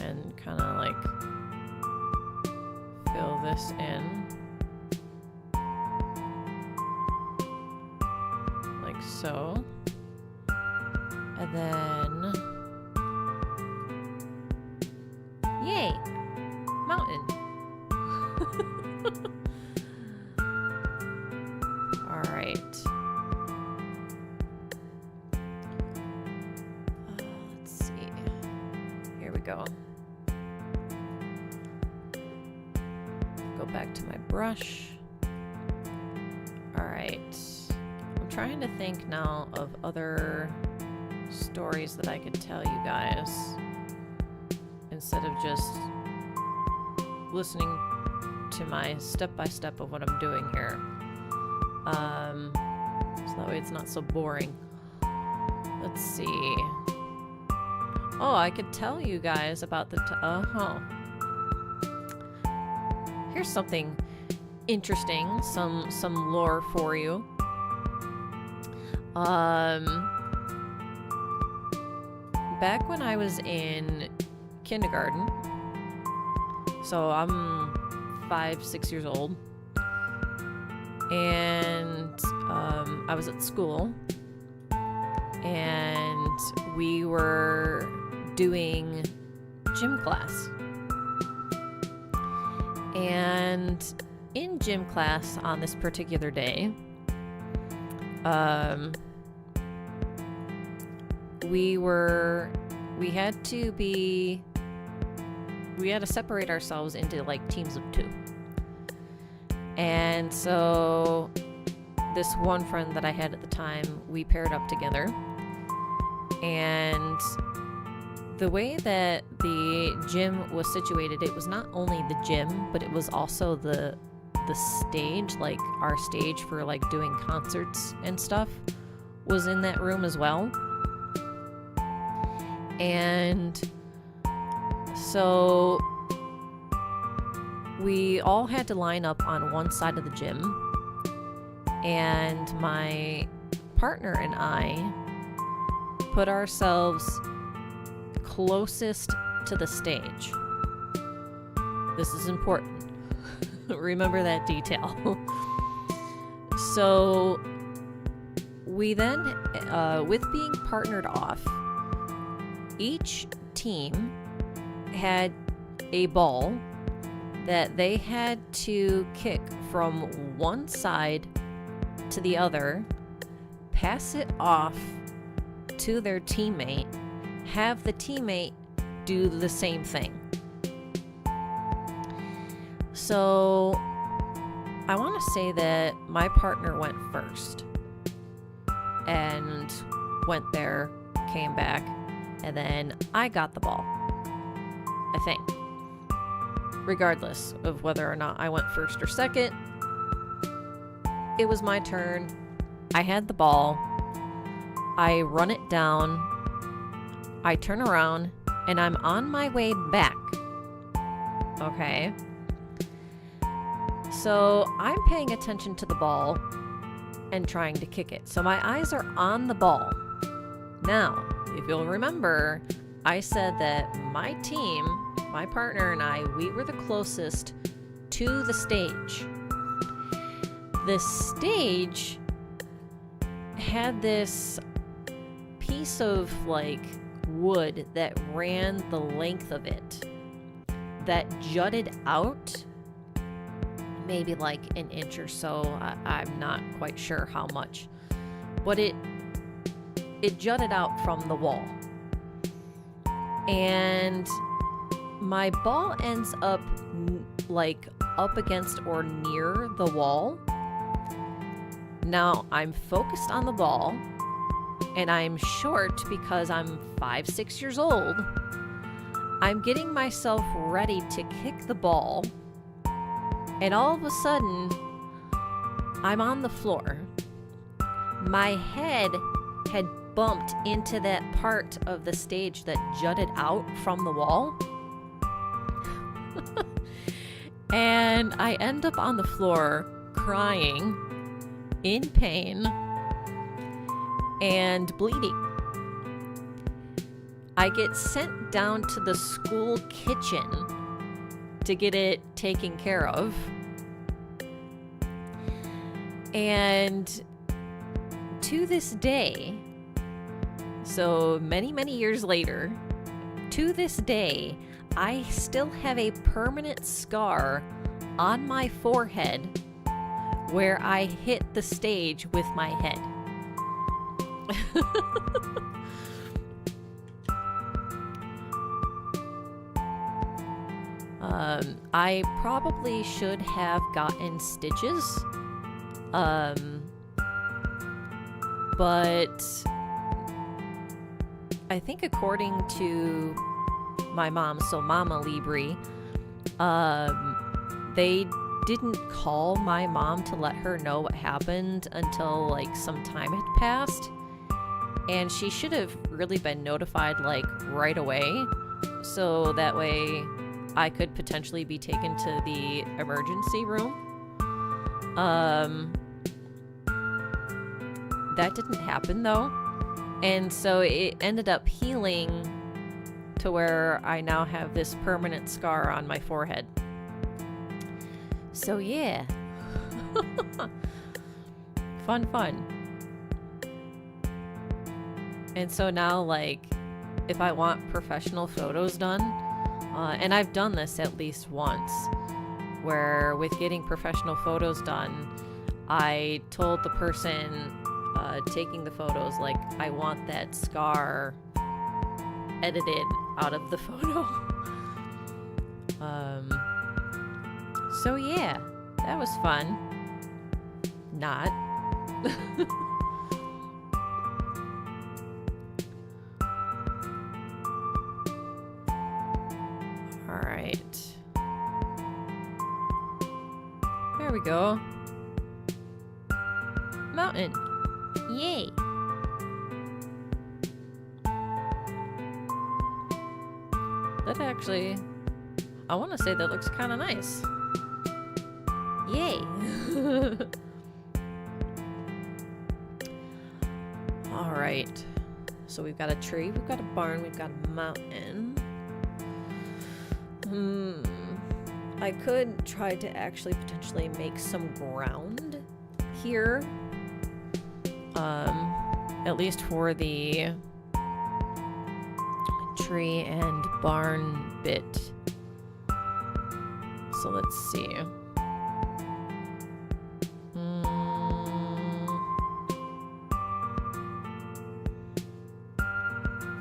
And kind of like fill this in. Like so. And then yay! Mountain. All right. Let's see. Here we go. Go back to my brush. All right. I'm trying to think now of other stories that I could tell you guys instead of just listening to my step-by-step of what I'm doing here. So that way it's not so boring. Let's see. Oh, I could tell you guys about the here's something interesting, some lore for you. Back when I was in kindergarten, so I'm 5-6 years old, and I was at school, and we were doing gym class. And in gym class on this particular day, we had to separate ourselves into like teams of 2. And so this one friend that I had at the time, we paired up together. And the way that the gym was situated, it was not only the gym, but it was also the stage, like our stage for like doing concerts and stuff was in that room as well. And so we all had to line up on one side of the gym, and my partner and I put ourselves closest to the stage. This is important. Remember that detail. So we then, with being partnered off, each team had a ball that they had to kick from one side to the other, pass it off to their teammate, have the teammate do the same thing. So I want to say that my partner went first and went there, came back, and then I got the ball, I think. Regardless of whether or not I went first or second, it was my turn. I had the ball. I run it down. I turn around, and I'm on my way back. Okay. So I'm paying attention to the ball and trying to kick it. So my eyes are on the ball. Now, if you'll remember, I said that my team, my partner and I, we were the closest to the stage. The stage had this piece of like wood that ran the length of it that jutted out maybe like an inch or so. I'm not quite sure how much, but it jutted out from the wall, and my ball ends up like up against or near the wall. Now I'm focused on the ball, and I'm short because I'm 5-6 years old. I'm getting myself ready to kick the ball, and all of a sudden I'm on the floor. My head had bumped into that part of the stage that jutted out from the wall. And I end up on the floor crying in pain and bleeding. I get sent down to the school kitchen to get it taken care of. And to this day, so many years later, to this day, I still have a permanent scar on my forehead where I hit the stage with my head. I probably should have gotten stitches, but I think according to my mom, so Mama Libri, they didn't call my mom to let her know what happened until like some time had passed, and she should have really been notified like right away, so that way I could potentially be taken to the emergency room. That didn't happen though, and so it ended up healing to where I now have this permanent scar on my forehead. So yeah. Fun. And so now, like, if I want professional photos done, and I've done this at least once, where with getting professional photos done, I told the person taking the photos, like, I want that scar edited out of the photo. So yeah, that was fun. Not. Alright. There we go. Mountain. Yay. That actually, I want to say that looks kind of nice. Yay. All right. So we've got a tree, we've got a barn, we've got a mountain. I could try to actually potentially make some ground here. At least for the tree and barn bit. So let's see.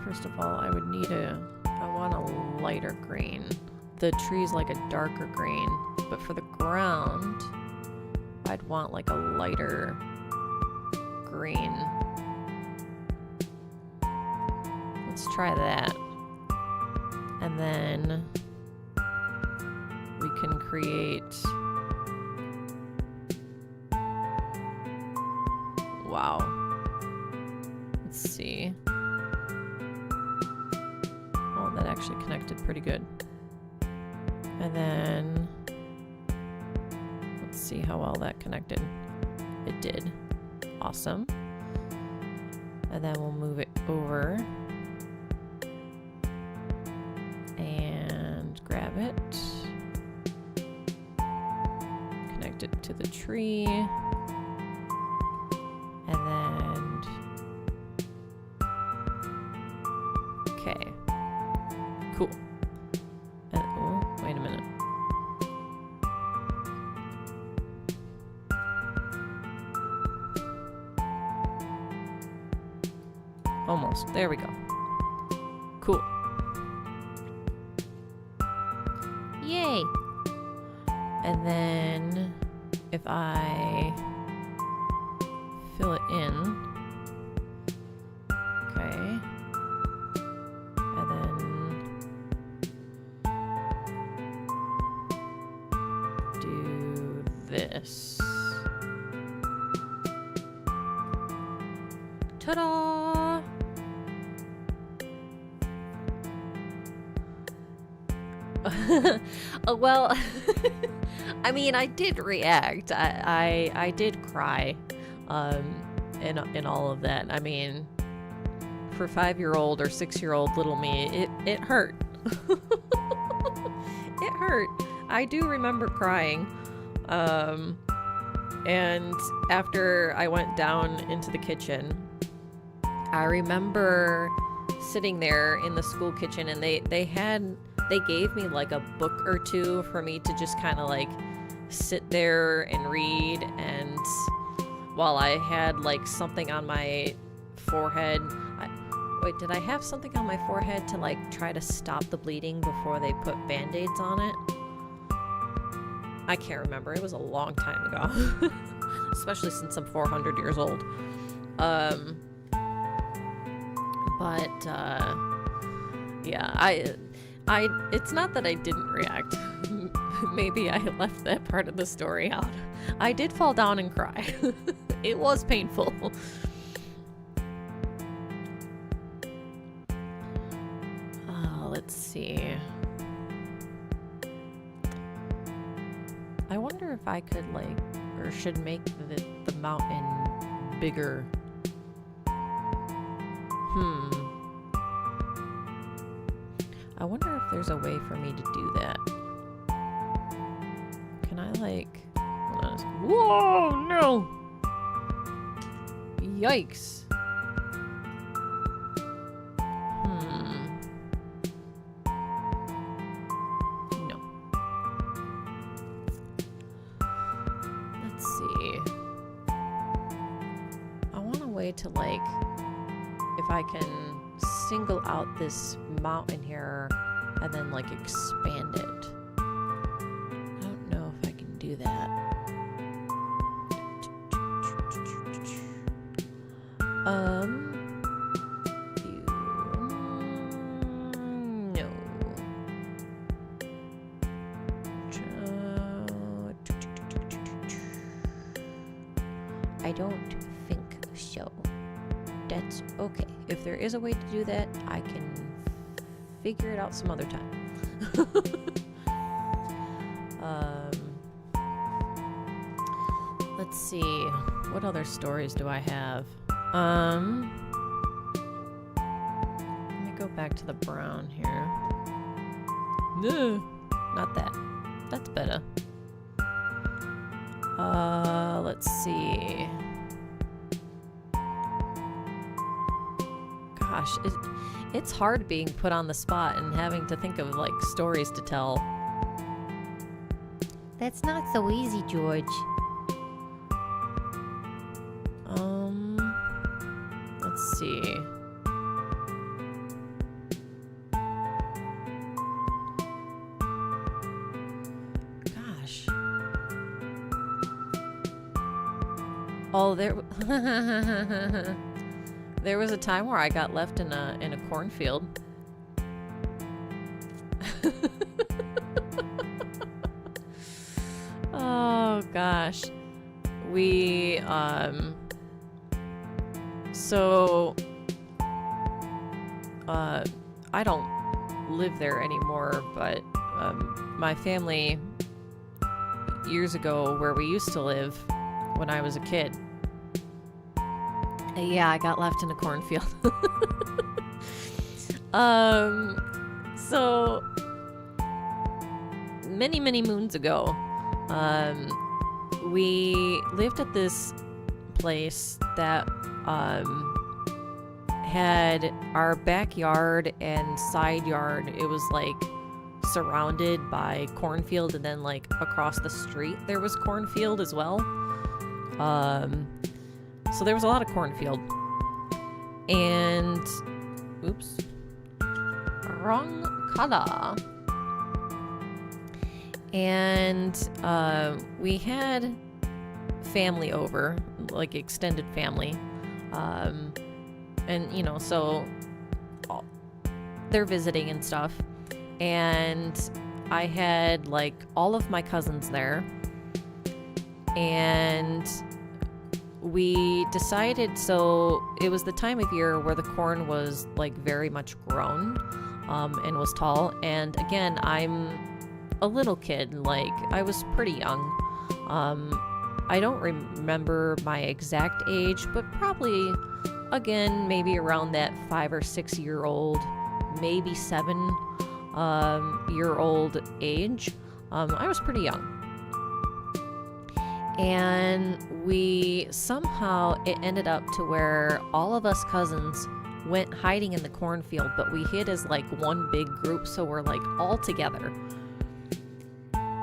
First of all, I would need I want a lighter green. The tree's like a darker green, but for the ground, I'd want like a lighter green. Let's try that. And then we can create, wow. Let's see. Oh, that actually connected pretty good. And then let's see how well that connected. It did. Awesome. And then we'll move it over and grab it. Connect it to the tree. And then, okay. Cool. And, oh, wait a minute. Almost. There we go. Cool. Yay! And then if I fill it in, okay, and then do this. Ta-da! Well, I mean, I did react. I did cry, in all of that. I mean, for 5-year-old or 6-year-old little me, it hurt. It hurt. I do remember crying. And after I went down into the kitchen, I remember sitting there in the school kitchen, and they gave me like a book or two for me to just kind of like sit there and read, and while I had like something on my forehead, wait, did I have something on my forehead to like try to stop the bleeding before they put band-aids on it? I can't remember. It was a long time ago. Especially since I'm 400 years old. Yeah, it's not that I didn't react. Maybe I left that part of the story out. I did fall down and cry. It was painful. Let's see. I wonder if I could like, or should make the mountain bigger. I wonder if there's a way for me to do that. Can I like, hold on. Whoa, no! Yikes. No. Let's see. I want a way to like, if I can single out this mountain here and then like expand it. I don't know if I can do that. No. I don't think so. That's okay. If there is a way to do that, I can figure it out some other time. Let's see. What other stories do I have? back to the brown here. No, not that. That's better. Let's see. Gosh, it's hard being put on the spot and having to think of like stories to tell. That's not so easy, George. Let's see. Gosh. Oh, there was a time where I got left in a cornfield. Oh gosh. We I don't live there anymore, but my family years ago, where we used to live when I was a kid, yeah, I got left in a cornfield. So many moons ago, we lived at this place that had our backyard and side yard. It was like surrounded by cornfield, and then like across the street there was cornfield as well. So there was a lot of cornfield. And oops, wrong color. And we had family over, like extended family. And you know, so they're visiting and stuff. And I had like all of my cousins there. And we decided, so it was the time of year where the corn was like very much grown and was tall. And again, I'm a little kid, like I was pretty young. I don't remember my exact age, but probably again maybe around that 5 or 6 year old, maybe 7 year old age. I was pretty young. And it ended up to where all of us cousins went hiding in the cornfield, but we hid as like one big group, so we're like all together.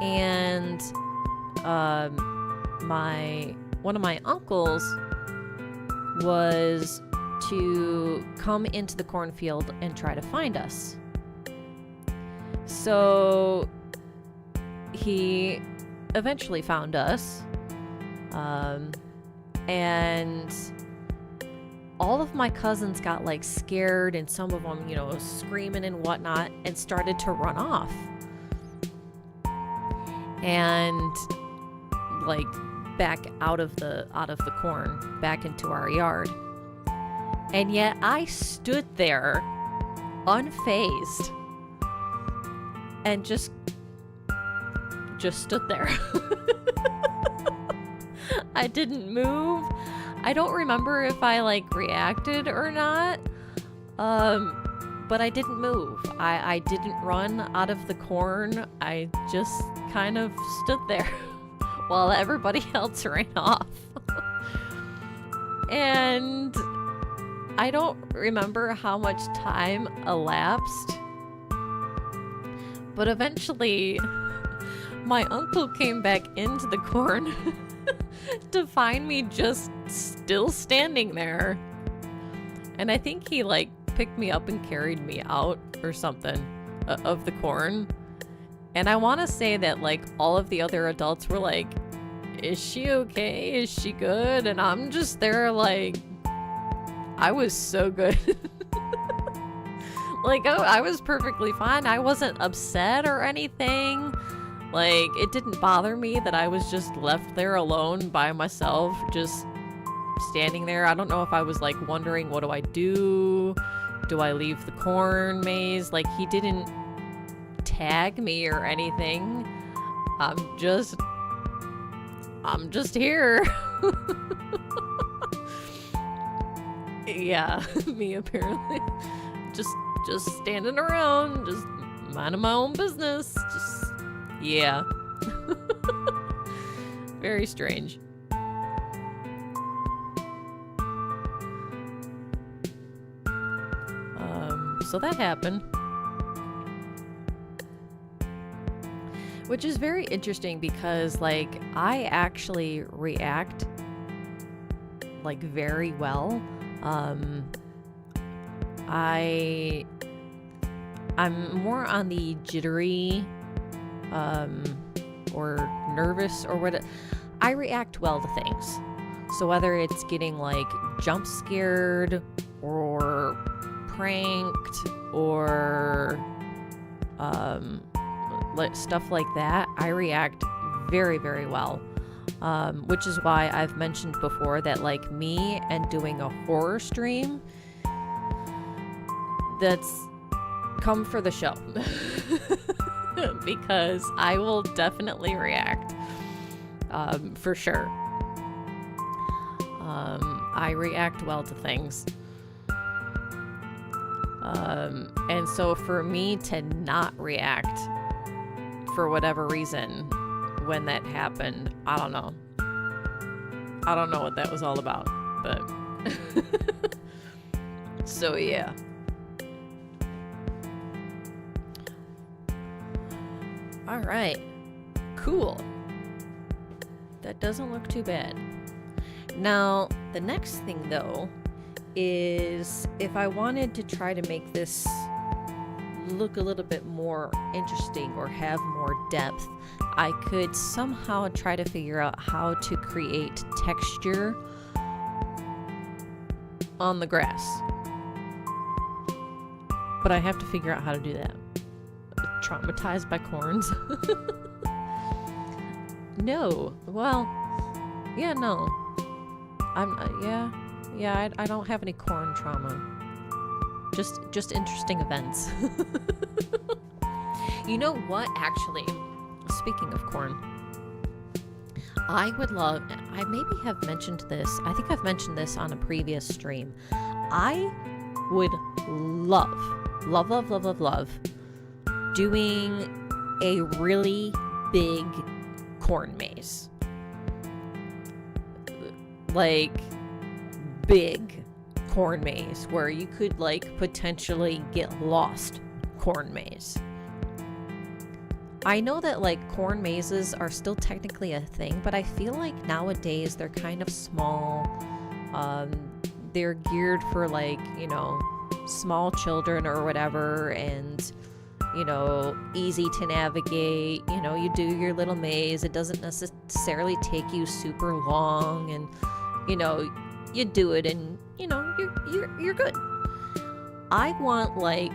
And one of my uncles was to come into the cornfield and try to find us. So he eventually found us. And all of my cousins got like scared, and some of them, you know, screaming and whatnot, and started to run off. And like back out of the corn, back into our yard. And yet I stood there unfazed and just stood there. I didn't move. I don't remember if I like reacted or not. But I didn't move. I didn't run out of the corn. I just kind of stood there while everybody else ran off. And I don't remember how much time elapsed, but eventually my uncle came back into the corn to find me just still standing there. And I think he like picked me up and carried me out or something of the corn. And I want to say that like all of the other adults were like, is she okay? Is she good? And I'm just there like, I was so good. Like, I was perfectly fine. I wasn't upset or anything. Like, it didn't bother me that I was just left there alone by myself, just standing there. I don't know if I was like wondering, what do I do? Do I leave the corn maze? Like, he didn't tag me or anything. I'm just here. Yeah, me apparently. Just just standing around, just minding my own business. Just, yeah. Very strange. So that happened. Which is very interesting because, like, I actually react, like, very well. I'm more on the jittery, or nervous or what. I react well to things. So whether it's getting, like, jump scared or pranked or stuff like that, I react very, very well. Which is why I've mentioned before that, like, me and doing a horror stream, that's come for the show. Because I will definitely react, for sure. I react well to things. And so for me to not react for whatever reason when that happened, I don't know. I don't know what that was all about, but so yeah. All right. Cool. That doesn't look too bad. Now, the next thing though is if I wanted to try to make this look a little bit more interesting or have more depth, I could somehow try to figure out how to create texture on the grass. But I have to figure out how to do that. Traumatized by corns? No. Well, yeah, no. I don't have any corn trauma. Just interesting events. You know what, actually, speaking of corn, I would love, I maybe have mentioned this, I think I've mentioned this on a previous stream. I would love doing a really big corn maze. Like, big corn maze where you could, like, potentially get lost corn maze. I know that, like, corn mazes are still technically a thing, but I feel like nowadays they're kind of small. They're geared for, like, you know, small children or whatever, and, you know, easy to navigate. You know, you do your little maze. It doesn't necessarily take you super long, and, you know, you do it and, you know, you're good. I want, like,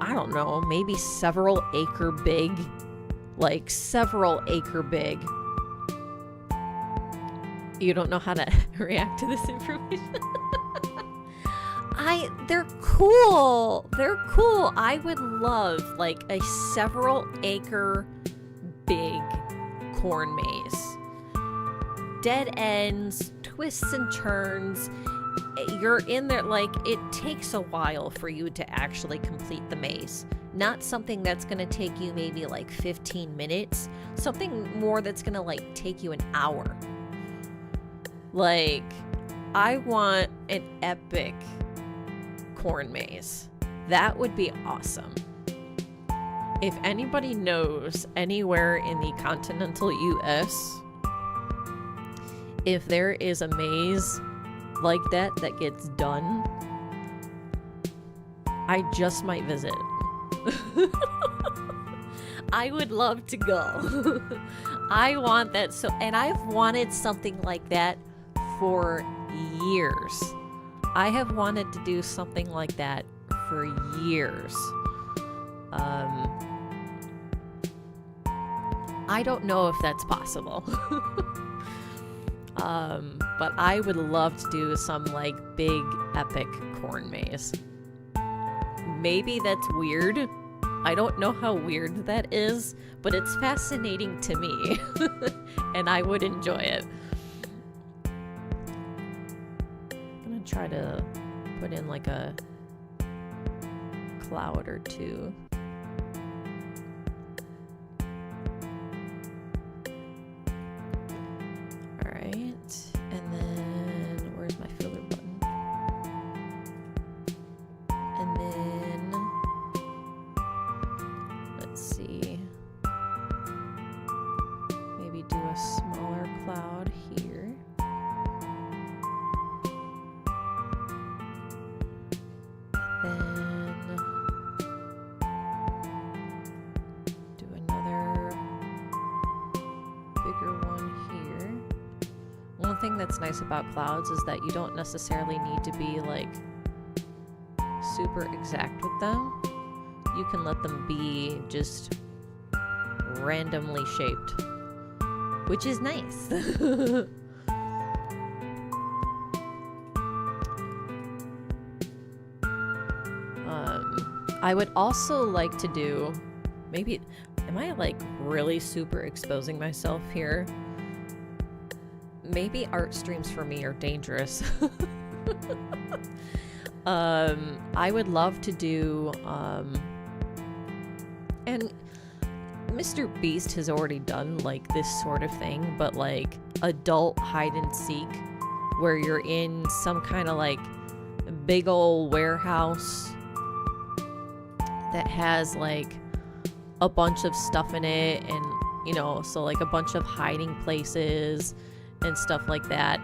I don't know, maybe several acre big. You don't know how to react to this information? They're cool. I would love, like, a several acre big corn maze. Dead ends, twists and turns. You're in there, like, it takes a while for you to actually complete the maze. Not something that's going to take you maybe like 15 minutes. Something more that's going to, like, take you an hour. Like, I want an epic corn maze. That would be awesome. If anybody knows anywhere in the continental US, if there is a maze like that gets done, I just might visit. I would love to go. I want that so, and I've wanted something like that for years. I have wanted to do something like that for years. I don't know if that's possible. But I would love to do some, like, big epic corn maze. Maybe that's weird. I don't know how weird that is, but it's fascinating to me. And I would enjoy it. I'm gonna try to put in, like, a cloud or two. Alright, and then where's my filler button? And then let's see. Maybe do a smaller cloud here. Then do another bigger one here. One thing that's nice about clouds is that you don't necessarily need to be like super exact with them. You can let them be just randomly shaped, which is nice. I would also like to do, maybe, am I like really super exposing myself here? Maybe art streams for me are dangerous. I would love to do, and Mr. Beast has already done like this sort of thing, but like adult hide and seek, where you're in some kind of like big old warehouse that has like a bunch of stuff in it, and you know, so like a bunch of hiding places and stuff like that,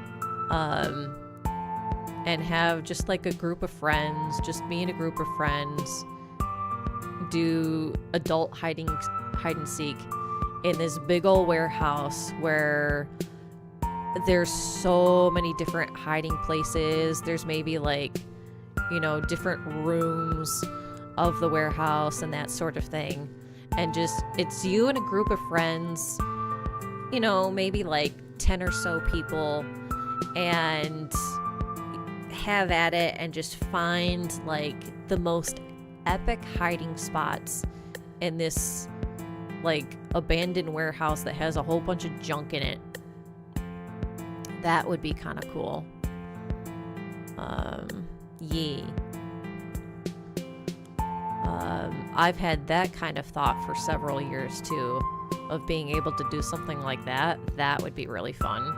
and have just like a group of friends, just me and a group of friends, do adult hide and seek in this big old warehouse where there's so many different hiding places. There's maybe like, you know, different rooms of the warehouse and that sort of thing, and just it's you and a group of friends, you know, maybe like 10 or so people, and have at it and just find like the most epic hiding spots in this like abandoned warehouse that has a whole bunch of junk in it. That would be kind of cool. Yeah. I've had that kind of thought for several years too, of being able to do something like that. That would be really fun.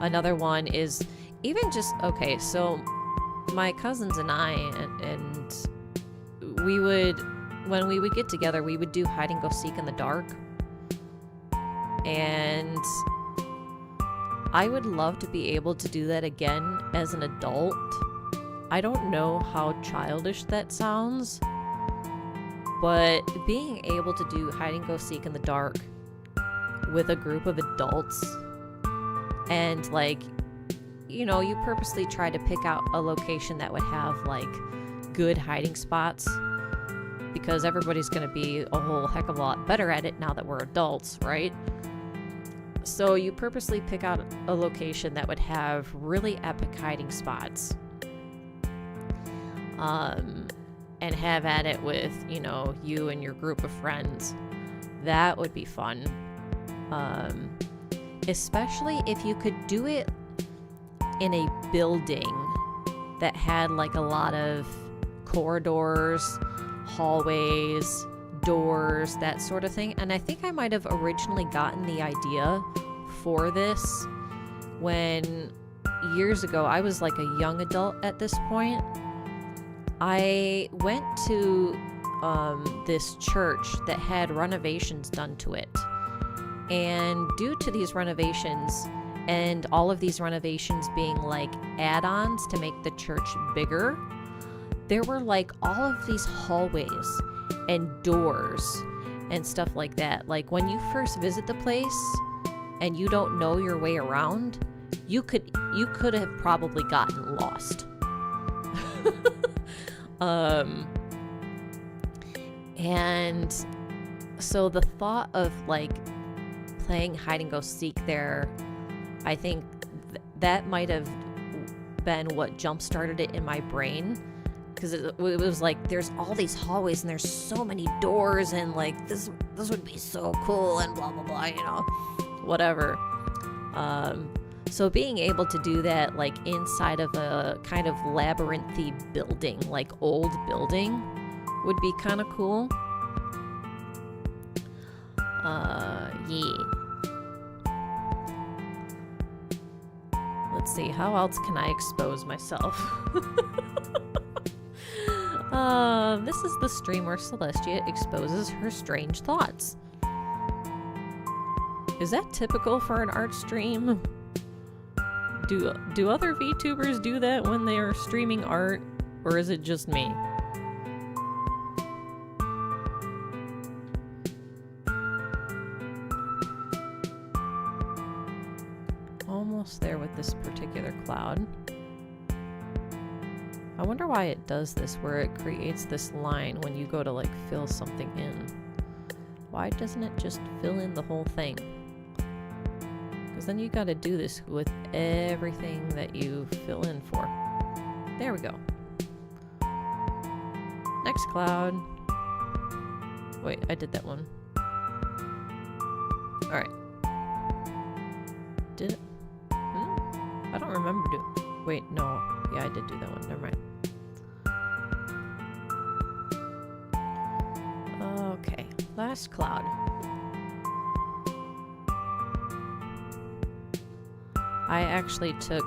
Another one is even just, okay, so my cousins and I, and we would, when we would get together, we would do hide and go seek in the dark. And I would love to be able to do that again as an adult. I don't know how childish that sounds, but being able to do hide and go seek in the dark with a group of adults, and like, you know, you purposely try to pick out a location that would have like good hiding spots, because everybody's going to be a whole heck of a lot better at it now that we're adults, right? So you purposely pick out a location that would have really epic hiding spots. And have at it with, you know, you and your group of friends. That would be fun. Especially if you could do it in a building that had like a lot of corridors, hallways, doors, that sort of thing. And I think I might have originally gotten the idea for this when years ago, I was like a young adult at this point. I went to this church that had renovations done to it. And due to these renovations, and all of these renovations being like add-ons to make the church bigger, there were like all of these hallways and doors and stuff like that. Like when you first visit the place and you don't know your way around, you could have probably gotten lost. And so the thought of like playing hide and go seek there, I think that might have been what jump started it in my brain, because it was like there's all these hallways and there's so many doors, and like this would be so cool and blah blah blah, you know, whatever. So being able to do that like inside of a kind of labyrinthy building, like old building, would be kind of cool. Yeah. Let's see, how else can I expose myself? This is the stream where Celestia exposes her strange thoughts. Is that typical for an art stream? Do other VTubers do that when they are streaming art, or is it just me? Almost there with this particular cloud. I wonder why it does this, where it creates this line when you go to like fill something in. Why doesn't it just fill in the whole thing? Because then you got to do this with everything that you fill in for. There we go. Next cloud. Wait, I did that one. Alright. Did it? I don't remember doing... Wait, no. Yeah, I did do that one. Never mind. Okay. Last cloud. I actually took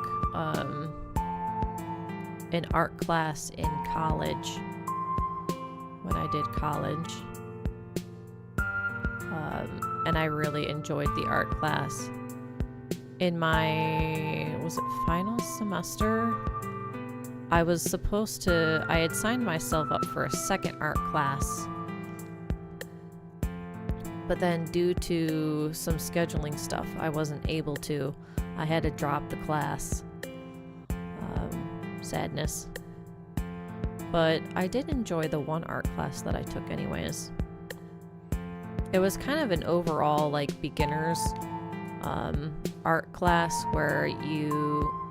an art class in college when I did college. And I really enjoyed the art class. In my, was it final semester? I had signed myself up for a second art class. But then due to some scheduling stuff, I wasn't able to. I had to drop the class. Sadness. But I did enjoy the one art class that I took anyways. It was kind of an overall like beginners art class where you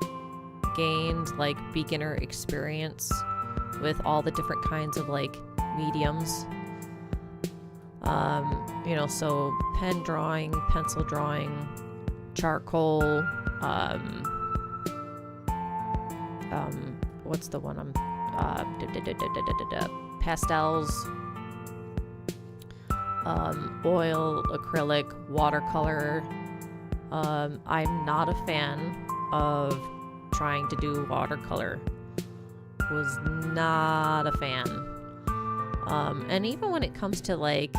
gained like beginner experience with all the different kinds of like mediums. You know, so pen drawing, pencil drawing, charcoal, what's the one pastels, oil, acrylic, watercolor. I'm not a fan of trying to do watercolor. Was not a fan. And even when it comes to like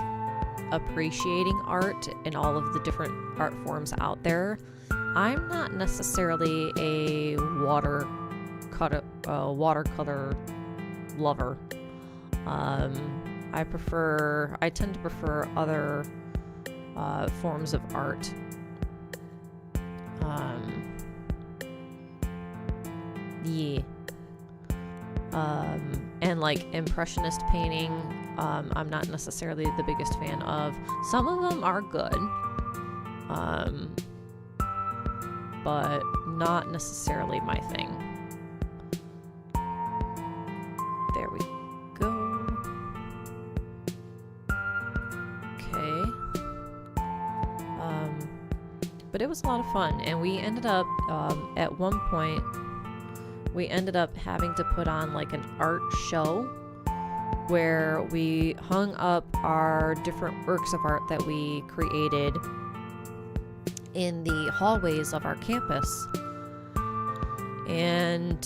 appreciating art and all of the different art forms out there, I'm not necessarily a watercolor lover. I tend to prefer other forms of art. Yeah. And like impressionist painting, I'm not necessarily the biggest fan of. Some of them are good, but not necessarily my thing. There we go. Okay. But it was a lot of fun, and we ended up, at one point, we ended up having to put on like an art show where we hung up our different works of art that we created in the hallways of our campus. And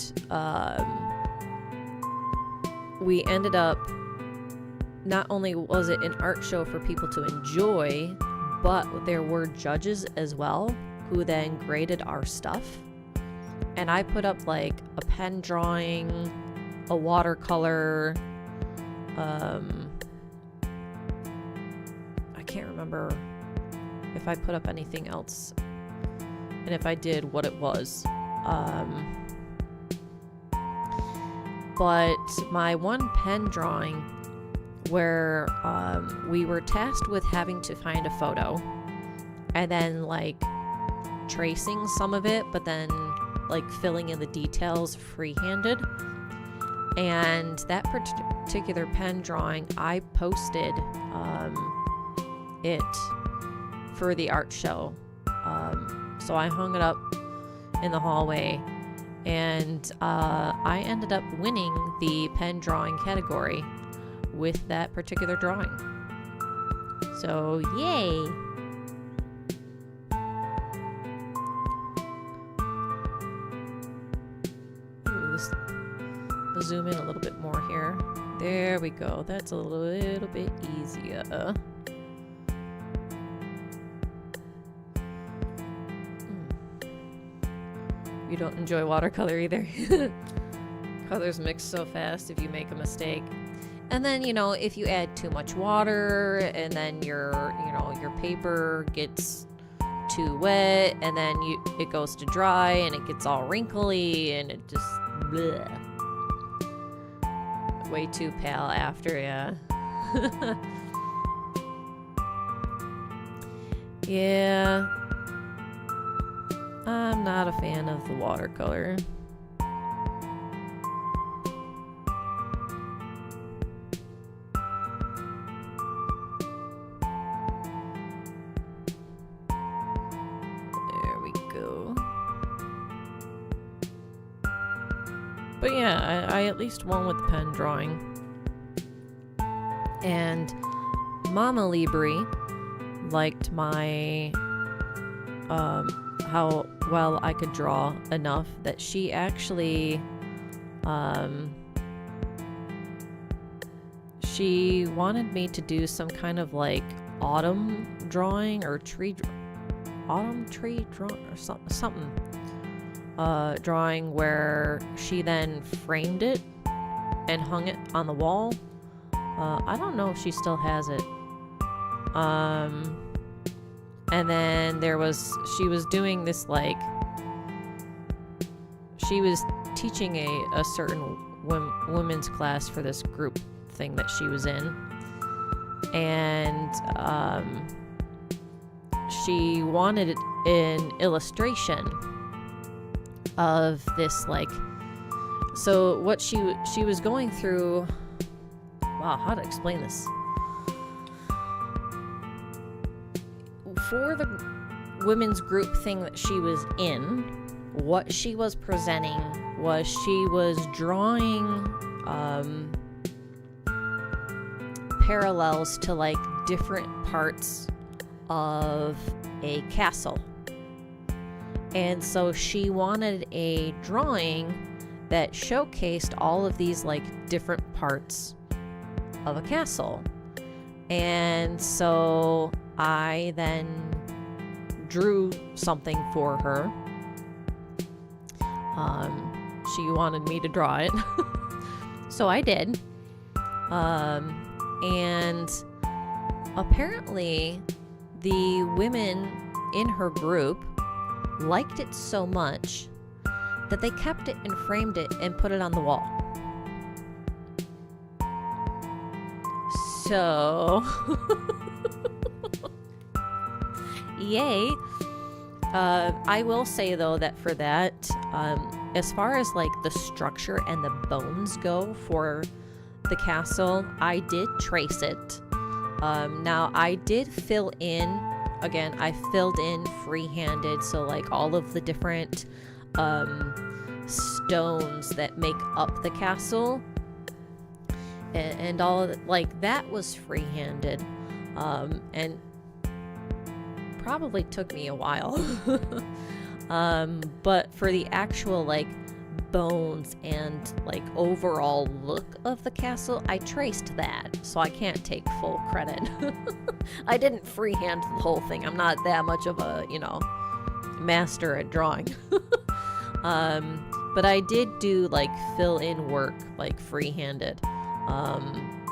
we ended up, not only was it an art show for people to enjoy, but there were judges as well who then graded our stuff. And I put up like a pen drawing, a watercolor, I can't remember if I put up anything else, and if I did, what it was. But my one pen drawing, where we were tasked with having to find a photo and then like tracing some of it, but then like filling in the details free-handed. And that particular pen drawing, I posted it for the art show. So I hung it up in the hallway, and I ended up winning the pen drawing category with that particular drawing. So yay! Ooh, we'll zoom in a little bit more here. There we go. That's a little bit easier. You don't enjoy watercolor either. Colors mix so fast if you make a mistake. And then, you know, if you add too much water and then your paper gets too wet and then it goes to dry and it gets all wrinkly and it just bleh. Way too pale after, yeah. Yeah. I'm not a fan of the watercolor. There we go. But yeah, I at least won with the pen drawing. And Mama Libri liked my how well I could draw enough that she actually she wanted me to do some kind of like autumn drawing or autumn tree drawing or something drawing where she then framed it and hung it on the wall. I don't know if she still has it. And then she was doing this, like, she was teaching a certain women's class for this group thing that she was in. And she wanted an illustration of this, like, so what she was going through, wow, how to explain this? For the women's group thing that she was in, what she was presenting was she was drawing parallels to like different parts of a castle. And so she wanted a drawing that showcased all of these like different parts of a castle. And so I then drew something for her. She wanted me to draw it. So I did. And apparently the women in her group liked it so much that they kept it and framed it and put it on the wall. So yay. I will say though that for that, as far as like the structure and the bones go for the castle, I did trace it. Now I did fill in, again, I filled in free-handed, so like all of the different stones that make up the castle and all of it, like that was free-handed, and probably took me a while. But for the actual like bones and like overall look of the castle, I traced that, so I can't take full credit. I didn't freehand the whole thing. I'm not that much of a, master at drawing. But I did do like fill in work, like free-handed.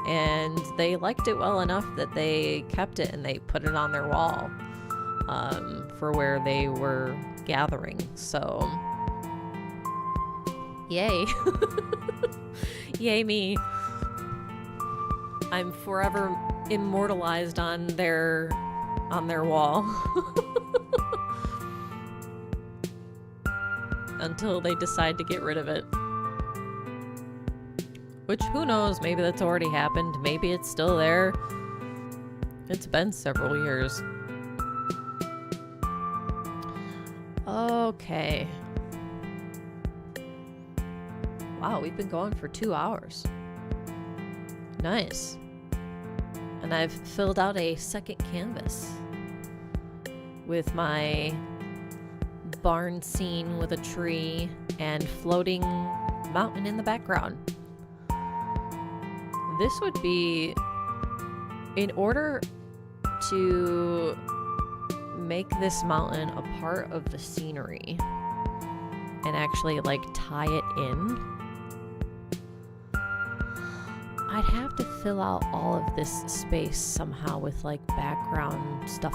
And they liked it well enough that they kept it and they put it on their wall for where they were gathering. So yay. Yay me. I'm forever immortalized on their wall. Until they decide to get rid of it. Which, who knows, maybe that's already happened. Maybe it's still there. It's been several years. Okay. Wow, we've been going for 2 hours. Nice. And I've filled out a second canvas with my barn scene with a tree and floating mountain in the background. This would be, in order to make this mountain a part of the scenery and actually like tie it in, I'd have to fill out all of this space somehow with like background stuff.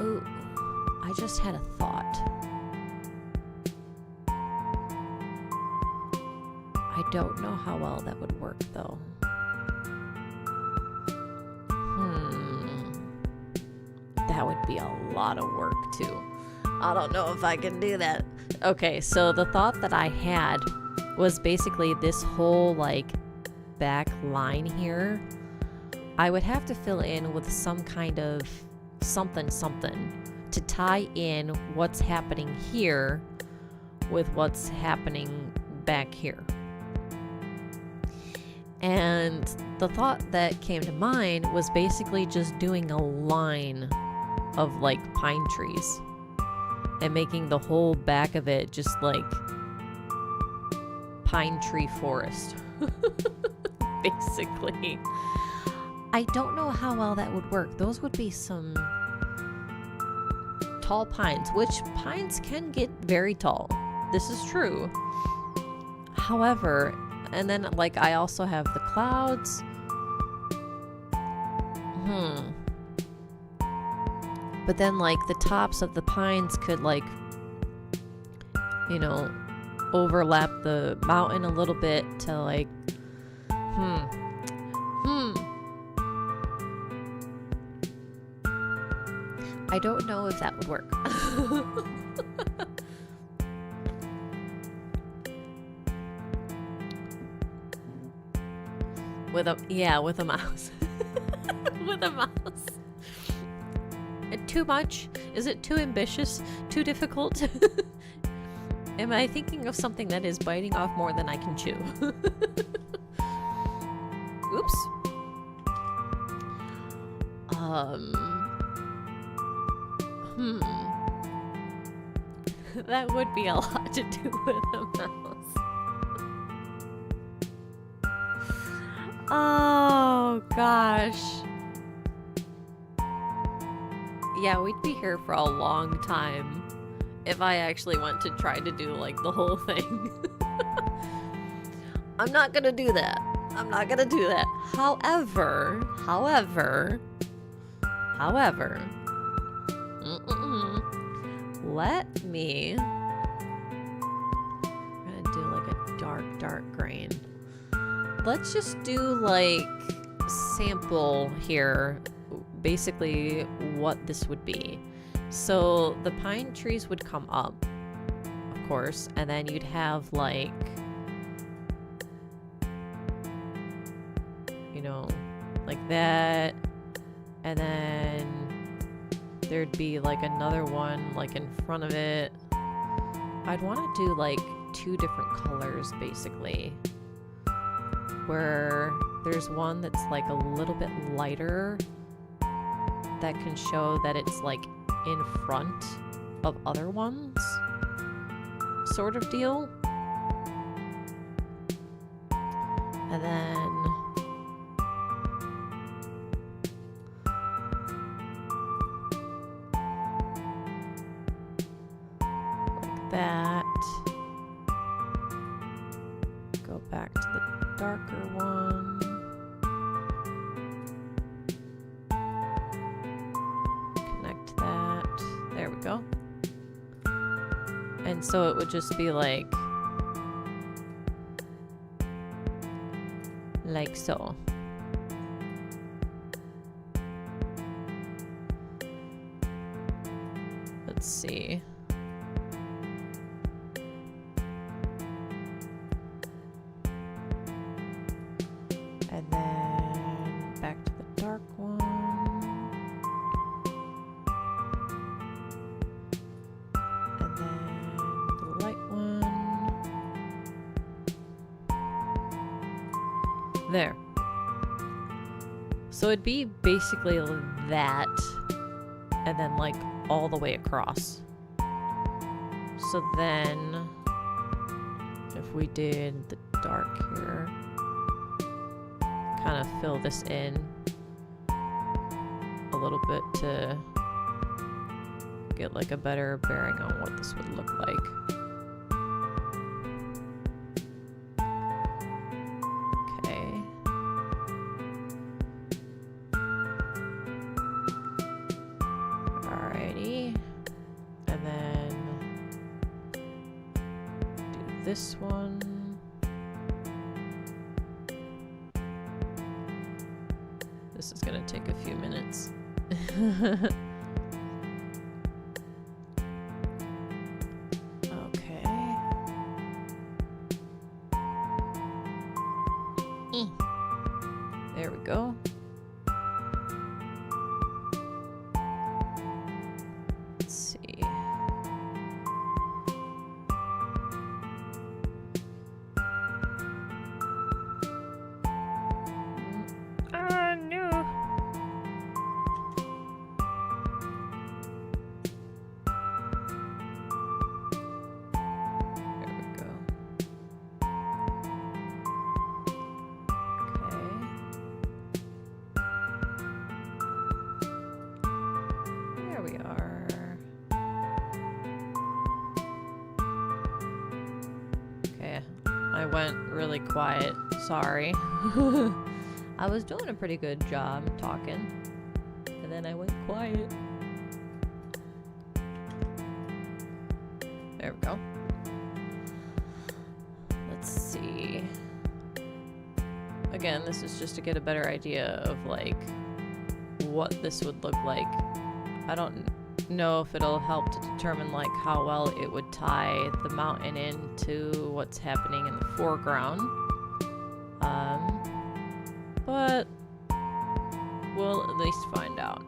Ooh, I just had a thought. I don't know how well that would work though. That would be a lot of work too. I don't know if I can do that. Okay, so the thought that I had was basically this whole like back line here. I would have to fill in with some kind of something to tie in what's happening here with what's happening back here. And the thought that came to mind was basically just doing a line of like pine trees and making the whole back of it just like pine tree forest. Basically. I don't know how well that would work. Those would be some tall pines, which pines can get very tall. This is true. However, and then like I also have the clouds. But then like the tops of the pines could like, you know, overlap the mountain a little bit to like, I don't know if that would work. With a mouse. With a mouse. Too much? Is it too ambitious? Too difficult? Am I thinking of something that is biting off more than I can chew? Oops. That would be a lot to do with a mouse. Oh, gosh. Yeah, we'd be here for a long time if I actually went to try to do, like, the whole thing. I'm not gonna do that. However, let me... I'm gonna do, like, a dark grain. Let's just do, like, sample here, basically what this would be. So the pine trees would come up, of course, and then you'd have, like, you know, like that, and then there'd be, like, another one, like, in front of it. I'd want to do, like, 2 different colors, basically, where there's one that's, like, a little bit lighter that can show that it's, like, in front of other ones, sort of deal. And then like that. Go back to the darker one. Connect that. There we go. And so it would just be like so. Let's see. And then back to the dark one. And then There. So it'd be basically that, and then like all the way across. So then, if we did the dark here, kind of fill this in a little bit to get like a better bearing on what this would look like. Okay. Alrighty. And then do this one. This is gonna take a few minutes. Okay. There we go. Let's see. No. There we go. Okay. There we are. Okay. I went really quiet. Sorry. I was doing a pretty good job talking, and then I went quiet. There we go. Let's see. Again, this is just to get a better idea of like what this would look like. I don't know if it'll help to determine like how well it would tie the mountain into what's happening in the foreground. But we'll at least find out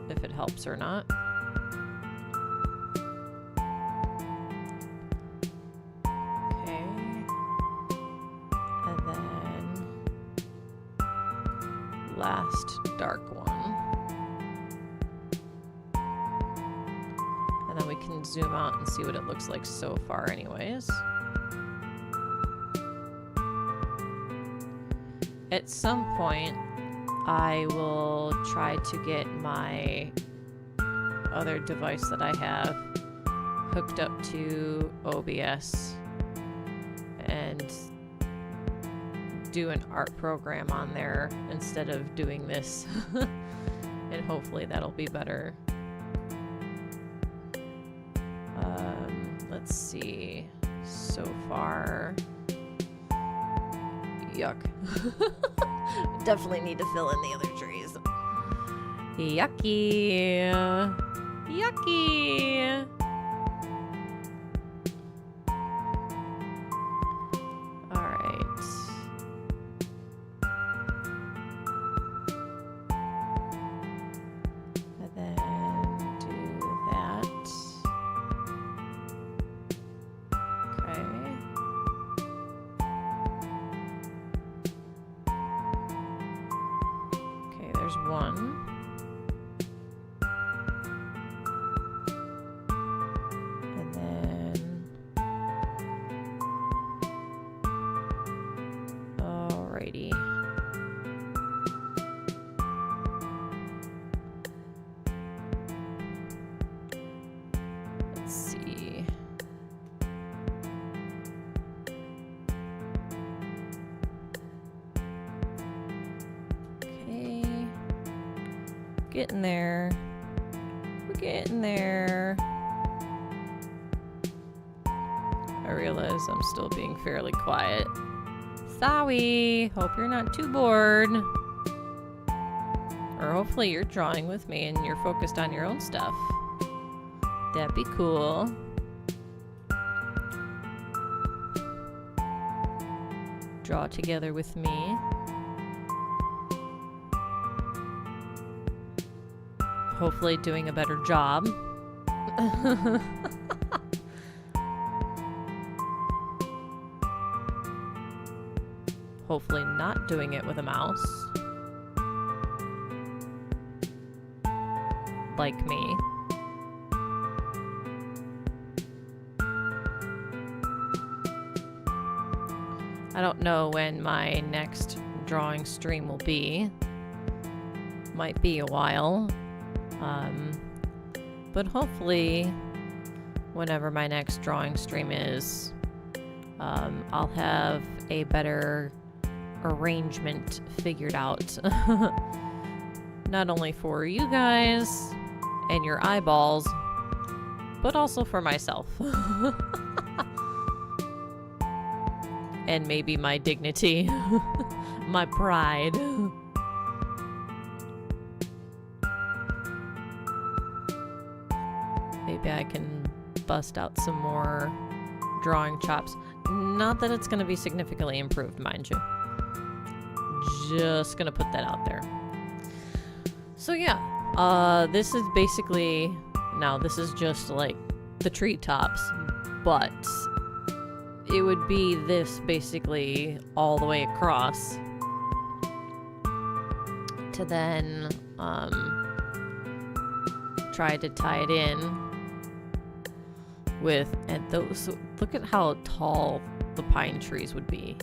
if it helps or not. Okay. And then last dark one. And then we can zoom out and see what it looks like so far anyways. At some point, I will try to get my other device that I have hooked up to OBS and do an art program on there instead of doing this. And hopefully that'll be better. Let's see. So far... Yuck. Definitely need to fill in the other trees. Yucky. Yucky. Alright. And then do that. Okay. There's one. And then... Alrighty. Let's see. Getting there. We're getting there. I realize I'm still being fairly quiet. Sorry. Hope you're not too bored. Or hopefully you're drawing with me and you're focused on your own stuff. That'd be cool. Draw together with me. Hopefully doing a better job. Hopefully not doing it with a mouse. Like me. I don't know when my next drawing stream will be. Might be a while. But hopefully, whenever my next drawing stream is, I'll have a better arrangement figured out. Not only for you guys and your eyeballs, but also for myself. And maybe my dignity. My pride. Maybe I can bust out some more drawing chops. Not that it's going to be significantly improved, mind you. Just going to put that out there. So yeah, this is basically... Now, this is just like the treetops, but it would be this basically all the way across to then try to tie it in with, and those, look at how tall the pine trees would be.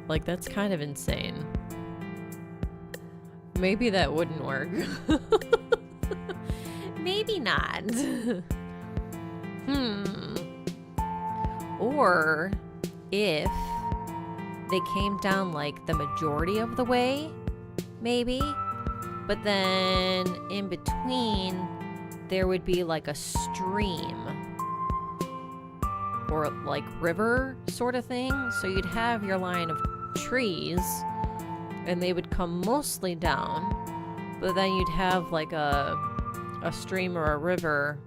Like, that's kind of insane. Maybe that wouldn't work. Maybe not. Or if they came down like the majority of the way, maybe, but then in between there would be like a stream or like river sort of thing. So you'd have your line of trees and they would come mostly down, but then you'd have like a stream or a river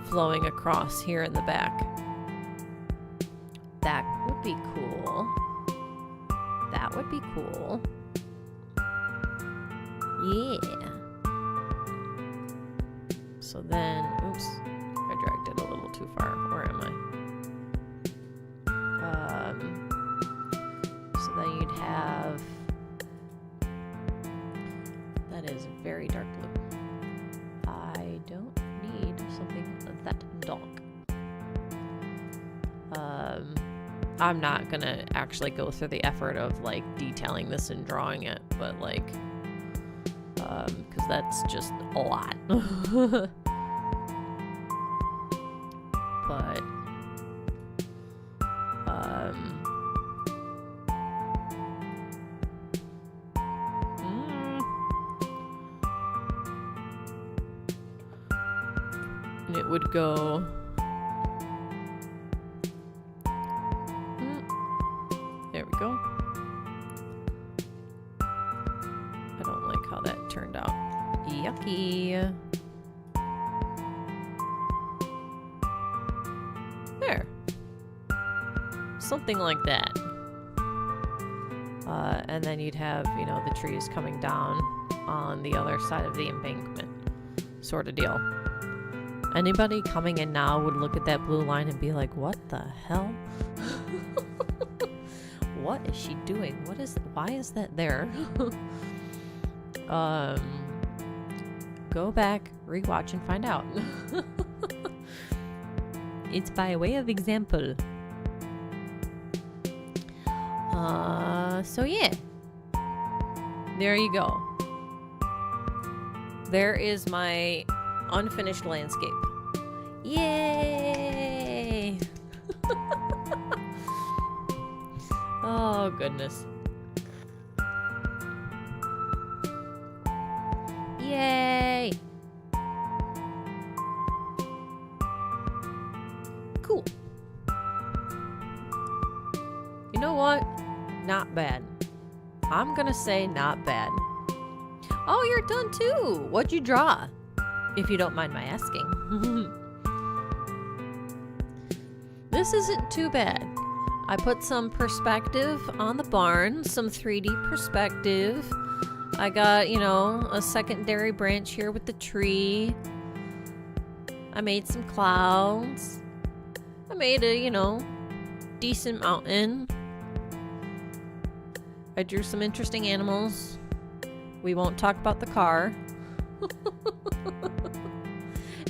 flowing across here in the back. That would be cool. That would be cool. Yeah. So then, oops, I dragged it a little too far. Where am I? So then you'd have, that is very dark blue. I don't need something that dark. I'm not gonna actually go through the effort of like detailing this and drawing it, but like, because that's just a lot. But and it would go there we go. I don't like how that turned out. Yucky. There. Something like that. And then you'd have, you know, the trees coming down on the other side of the embankment. Sort of deal. Anybody coming in now would look at that blue line and be like, what the hell? What is she doing? Why is that there? Go back, rewatch, and find out. It's by way of example. So yeah. There you go. There is my unfinished landscape. Yay! Oh, goodness. Yay! Cool. You know what? Not bad. I'm gonna say not bad. Oh, you're done too. What'd you draw? If you don't mind my asking. This isn't too bad. I put some perspective on the barn, some 3D perspective. I got, you know, a secondary branch here with the tree. I made some clouds. I made a, you know, decent mountain I drew some interesting animals. We won't talk about the car.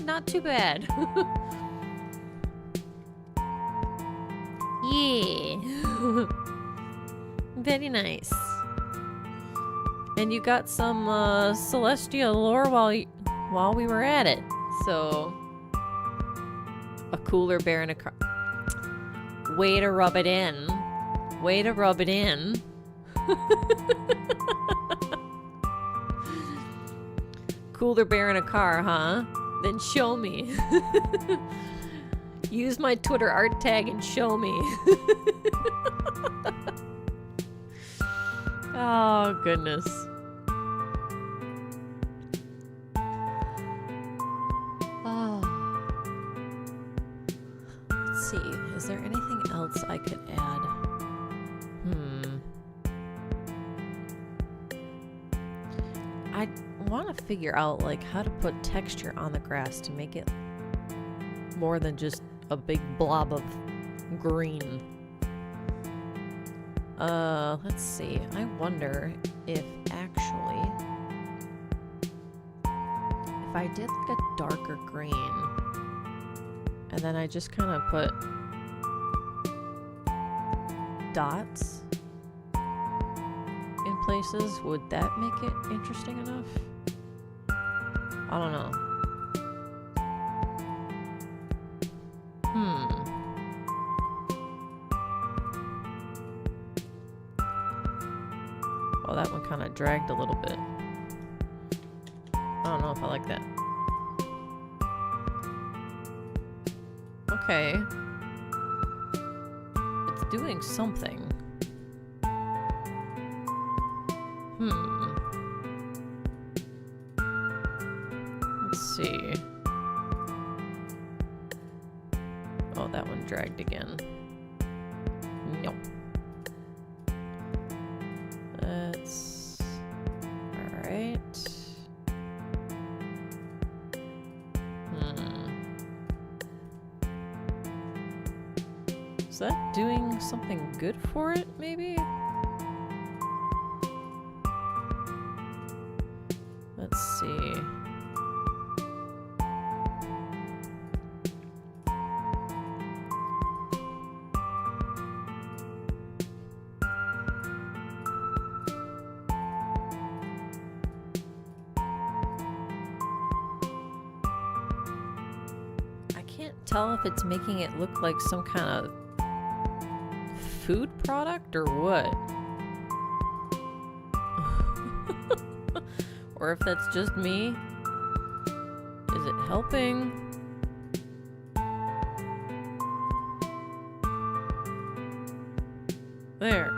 Not too bad. Yeah. Very nice. And you got some Celestia lore while we were at it. So, a cooler bear in a car. Way to rub it in. Way to rub it in. Cooler bear in a car, huh? Then show me. Use my Twitter art tag and show me. Oh, goodness. Oh. Let's see. Is there anything else I could add? I want to figure out like how to put texture on the grass to make it more than just a big blob of green. Let's see. I wonder if actually if I did like a darker green and then I just kind of put dots in places, would that make it interesting enough? I don't know. Oh, that one kind of dragged a little bit. I don't know if I like that. Okay. It's doing something. Let's see. Oh, that one dragged again. Nope. That's... Alright. Is that doing something good for it, maybe? Let's see. I can't tell if it's making it look like some kind of food product or what. Or if that's just me. Is it helping? There.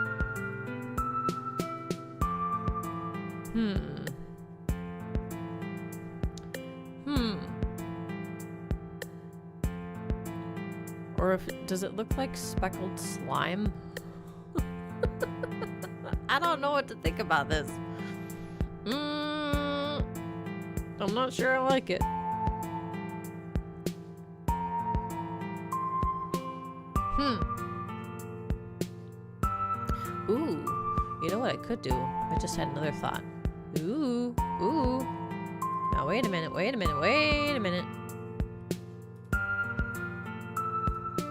Or if does it look like speckled slime? I don't know what to think about this. I'm not sure I like it. Ooh, you know what I could do? I just had another thought. Ooh. Now wait a minute.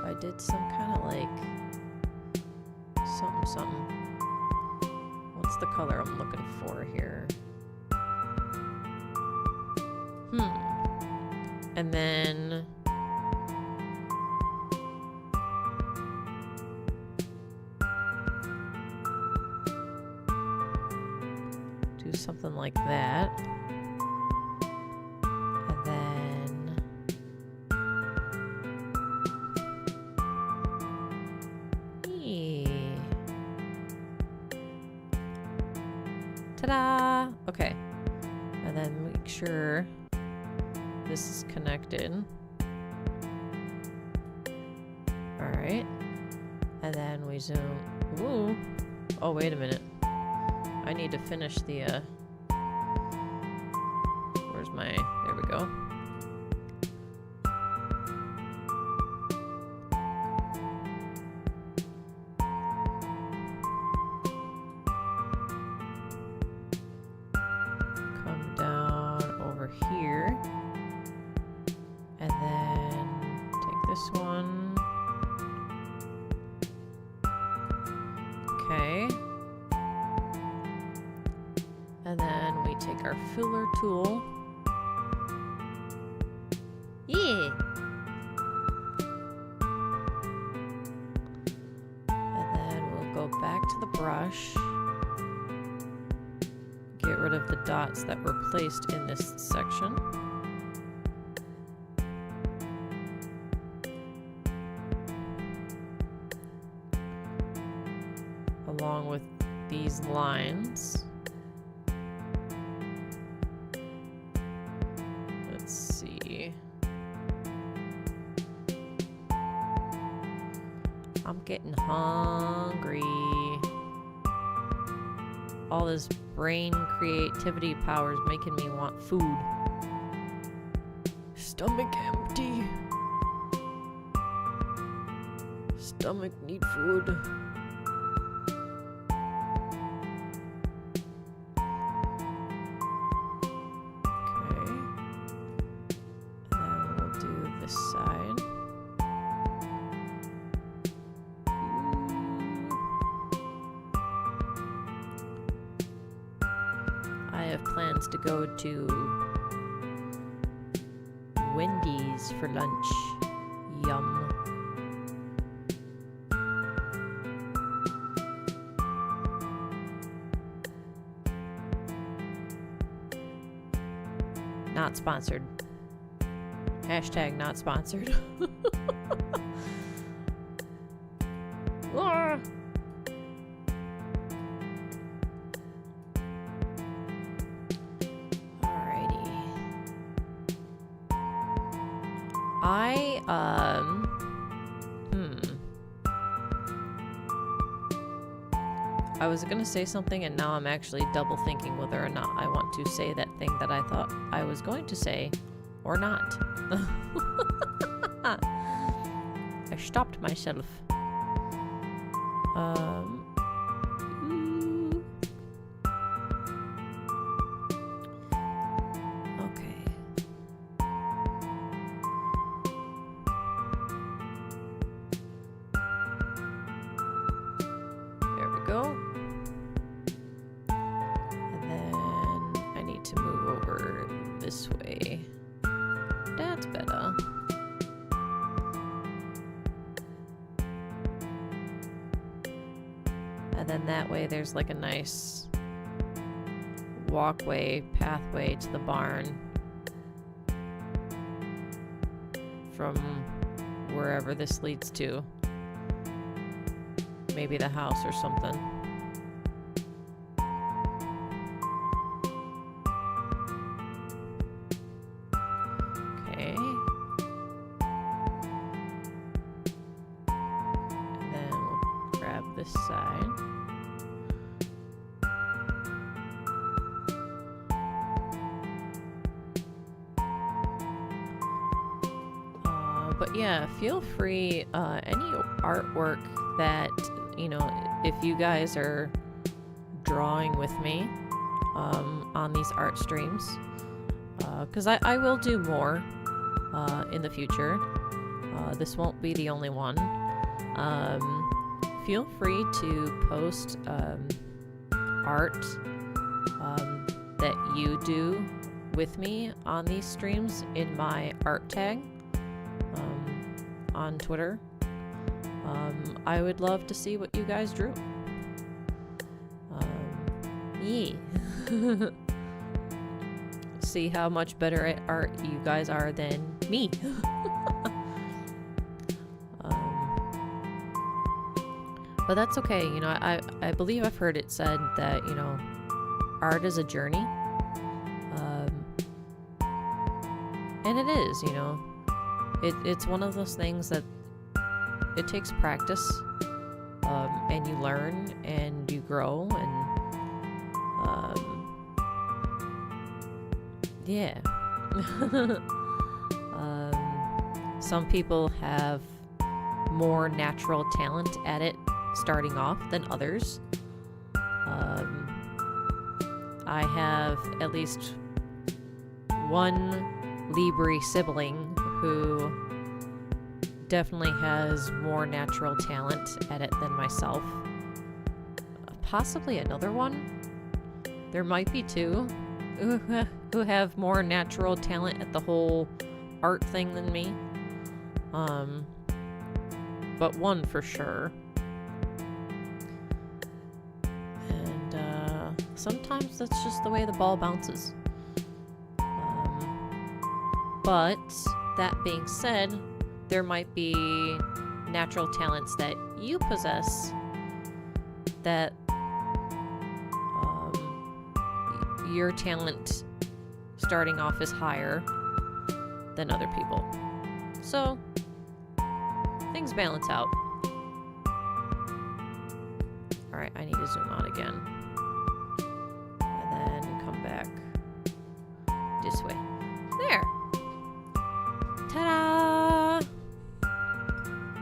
I did some kind of like something. What's the color I'm looking for here? And then do something like that. And then ta-da! Okay. And then make sure this is connected. Alright. And then we zoom. Ooh. Oh, wait a minute. I need to finish the, where's my... There we go. Okay. And then we take our filler tool. Yeah. And then we'll go back to the brush. Get rid of the dots that were placed in this section. Along with these lines. Let's see. I'm getting hungry. All this brain creativity power is making me want food. Stomach empty. Stomach need food. Plans to go to Wendy's for lunch. Yum. Not sponsored. Hashtag not sponsored. I was gonna say something and now I'm actually double thinking whether or not I want to say that thing that I thought I was going to say or not. I stopped myself. And then that way there's like a nice walkway, pathway to the barn from wherever this leads to. Maybe the house or something. Okay. And then we'll grab this side. But yeah, feel free, any artwork that, you know, if you guys are drawing with me on these art streams, because I will do more in the future. This won't be the only one. Feel free to post art that you do with me on these streams in my art tag. On Twitter. I would love to see what you guys drew. Yeah. See how much better at art you guys are than me. But that's okay. You know, I believe I've heard it said that, you know, art is a journey. And it is, you know. It's one of those things that it takes practice, and you learn and you grow, and yeah. Some people have more natural talent at it starting off than others. I have at least one Libri sibling who definitely has more natural talent at it than myself. possibly another one. There might be two who have more natural talent at the whole art thing than me. But one for sure. And sometimes that's just the way the ball bounces. But that being said, there might be natural talents that you possess that your talent starting off is higher than other people. So things balance out. Alright, I need to zoom out again. And then come back this way. There! Ta-da!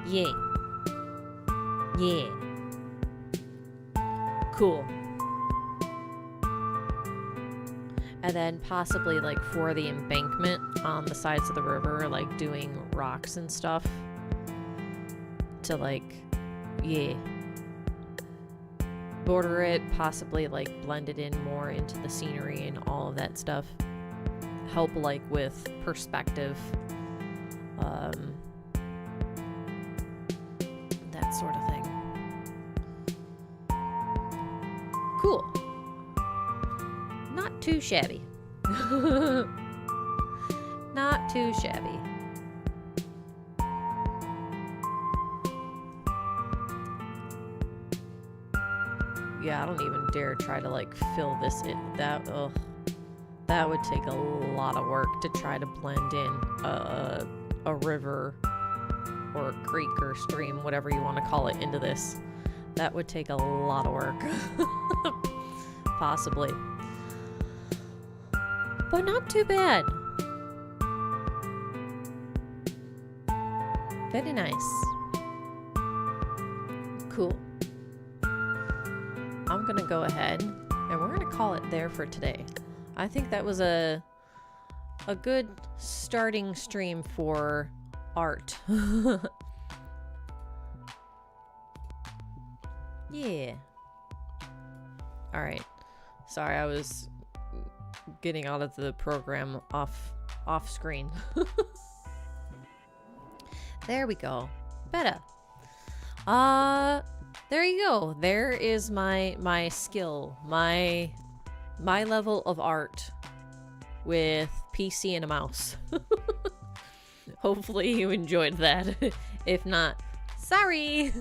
Yeah. Yeah. Cool. And then possibly like for the embankment on the sides of the river, like doing rocks and stuff to like, yeah, border it, possibly like blend it in more into the scenery and all of that stuff. Help like with perspective, that sort of thing. Cool. Not too shabby. Not too shabby. Yeah, I don't even dare try to like fill this in. That would take a lot of work to try to blend in a river or a creek or stream, whatever you want to call it, into this. That would take a lot of work. Possibly. But not too bad. Very nice. Cool. I'm gonna go ahead and we're gonna call it there for today. I think that was a good starting stream for art. Yeah. Alright. Sorry, I was getting out of the program off screen. There we go. Better. There you go. There is my skill, my level of art with PC and a mouse. Hopefully you enjoyed that. If not, sorry.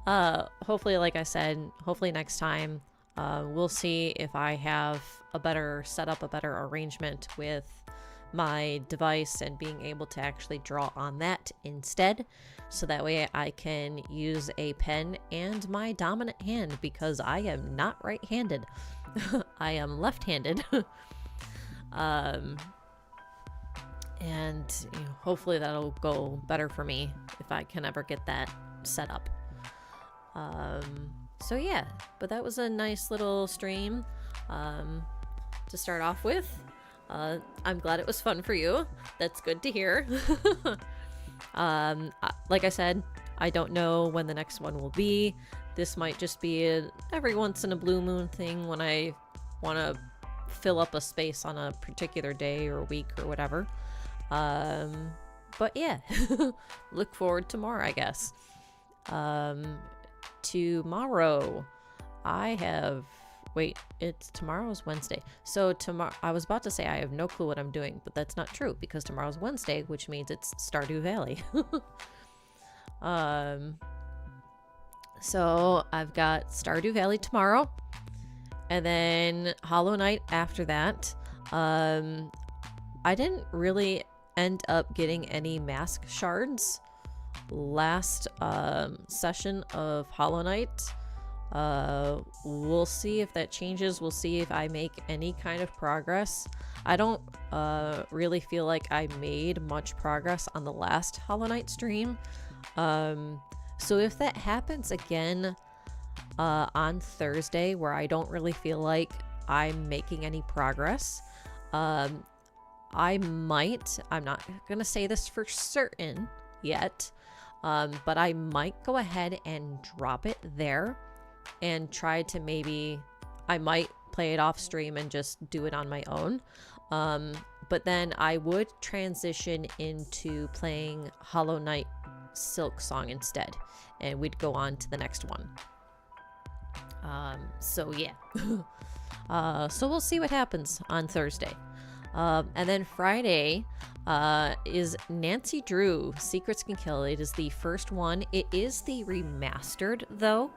Hopefully, like I said, hopefully next time we'll see if I have a better setup, a better arrangement with my device and being able to actually draw on that instead. So that way I can use a pen and my dominant hand, because I am not right-handed. I am left-handed. And you know, hopefully that'll go better for me if I can ever get that set up. So yeah, but that was a nice little stream to start off with. I'm glad it was fun for you. That's good to hear. Like I said, I don't know when the next one will be. This might just be a every once in a blue moon thing when I want to fill up a space on a particular day or week or whatever. But yeah, look forward to more, I guess. Tomorrow I have... Wait, tomorrow's Wednesday. So tomorrow, I was about to say I have no clue what I'm doing, but that's not true, because tomorrow's Wednesday, which means it's Stardew Valley. So I've got Stardew Valley tomorrow, and then Hollow Knight after that. I didn't really end up getting any mask shards last session of Hollow Knight. We'll see if that changes. We'll see if I make any kind of progress. I don't really feel like I made much progress on the last Hollow Knight stream. So if that happens again on Thursday, where I don't really feel like I'm making any progress, I might, I'm not gonna say this for certain yet, but I might go ahead and drop it there. and try to I might play it off stream and just do it on my own. But then I would transition into playing Hollow Knight Silk Song instead, and we'd go on to the next one. So yeah. So we'll see what happens on Thursday. And then Friday is Nancy Drew, Secrets Can Kill. It is the first one. It is the remastered, though.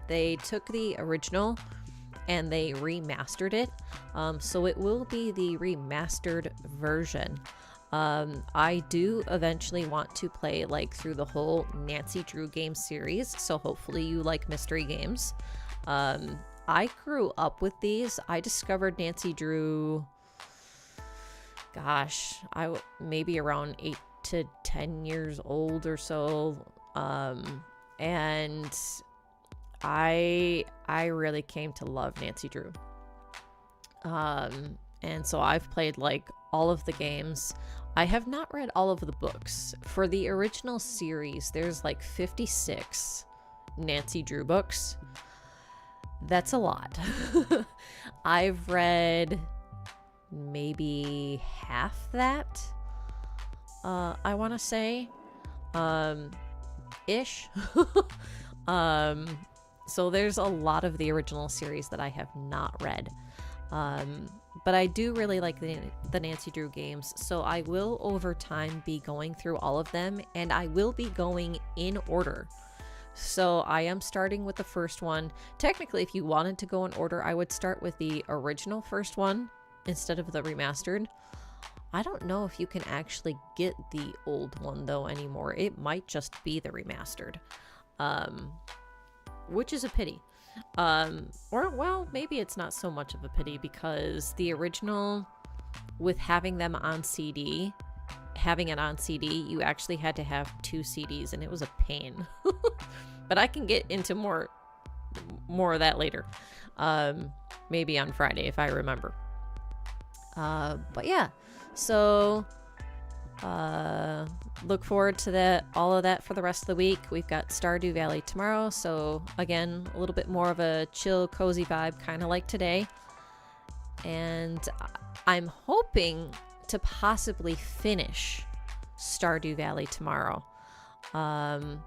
They took the original and they remastered it. So it will be the remastered version. I do eventually want to play like through the whole Nancy Drew game series. So hopefully you like mystery games. I grew up with these. I discovered Nancy Drew, gosh, maybe around 8 to 10 years old or so. And I really came to love Nancy Drew. And so I've played like all of the games. I have not read all of the books. For the original series, there's like 56 Nancy Drew books. That's a lot. I've read maybe half that, I want to say, ish. So there's a lot of the original series that I have not read. But I do really like the Nancy Drew games, so I will over time be going through all of them, and I will be going in order. So I am starting with the first one. Technically, if you wanted to go in order, I would start with the original first one instead of the remastered. I don't know if you can actually get the old one though anymore. It might just be the remastered, which is a pity. Or well, maybe it's not so much of a pity, because the original, with having it on CD, you actually had to have 2 CDs, and it was a pain. But I can get into more of that later. Maybe on Friday if I remember. But yeah, so look forward to all of that for the rest of the week. We've got Stardew Valley tomorrow, so again, a little bit more of a chill, cozy vibe, kind of like today. And I'm hoping to possibly finish Stardew Valley tomorrow. Oh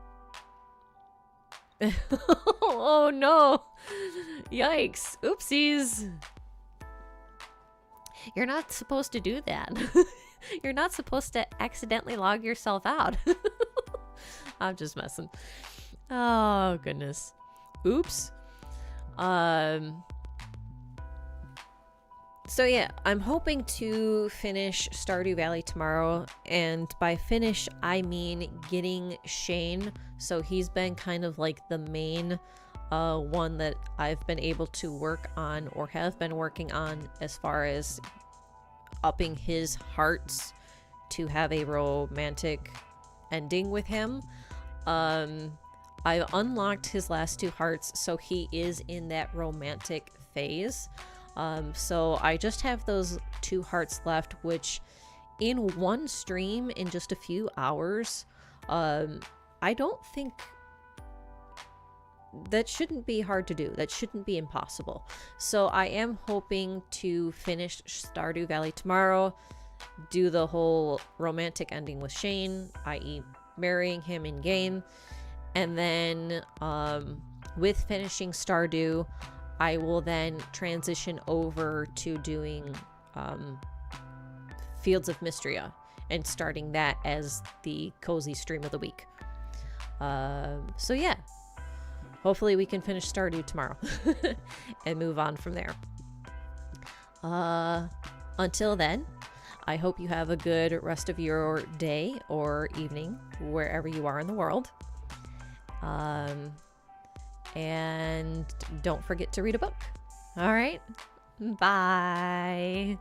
no, yikes, oopsies. You're not supposed to do that. You're not supposed to accidentally log yourself out. I'm just messing. Oh goodness, oops. So yeah, I'm hoping to finish Stardew Valley tomorrow, and by finish I mean getting Shane. So he's been kind of like the main one that I've been able to work on, or have been working on, as far as upping his hearts to have a romantic ending with him. I've unlocked his last 2 hearts, so he is in that romantic phase. So I just have those 2 hearts left, which in one stream in just a few hours, I don't think that shouldn't be hard to do. That shouldn't be impossible. So I am hoping to finish Stardew Valley tomorrow, do the whole romantic ending with Shane, i.e. marrying him in game, and then with finishing Stardew, I will then transition over to doing Fields of Mystria and starting that as the cozy stream of the week. So yeah, hopefully we can finish Stardew tomorrow and move on from there. Until then, I hope you have a good rest of your day or evening, wherever you are in the world. And don't forget to read a book. All right. Bye.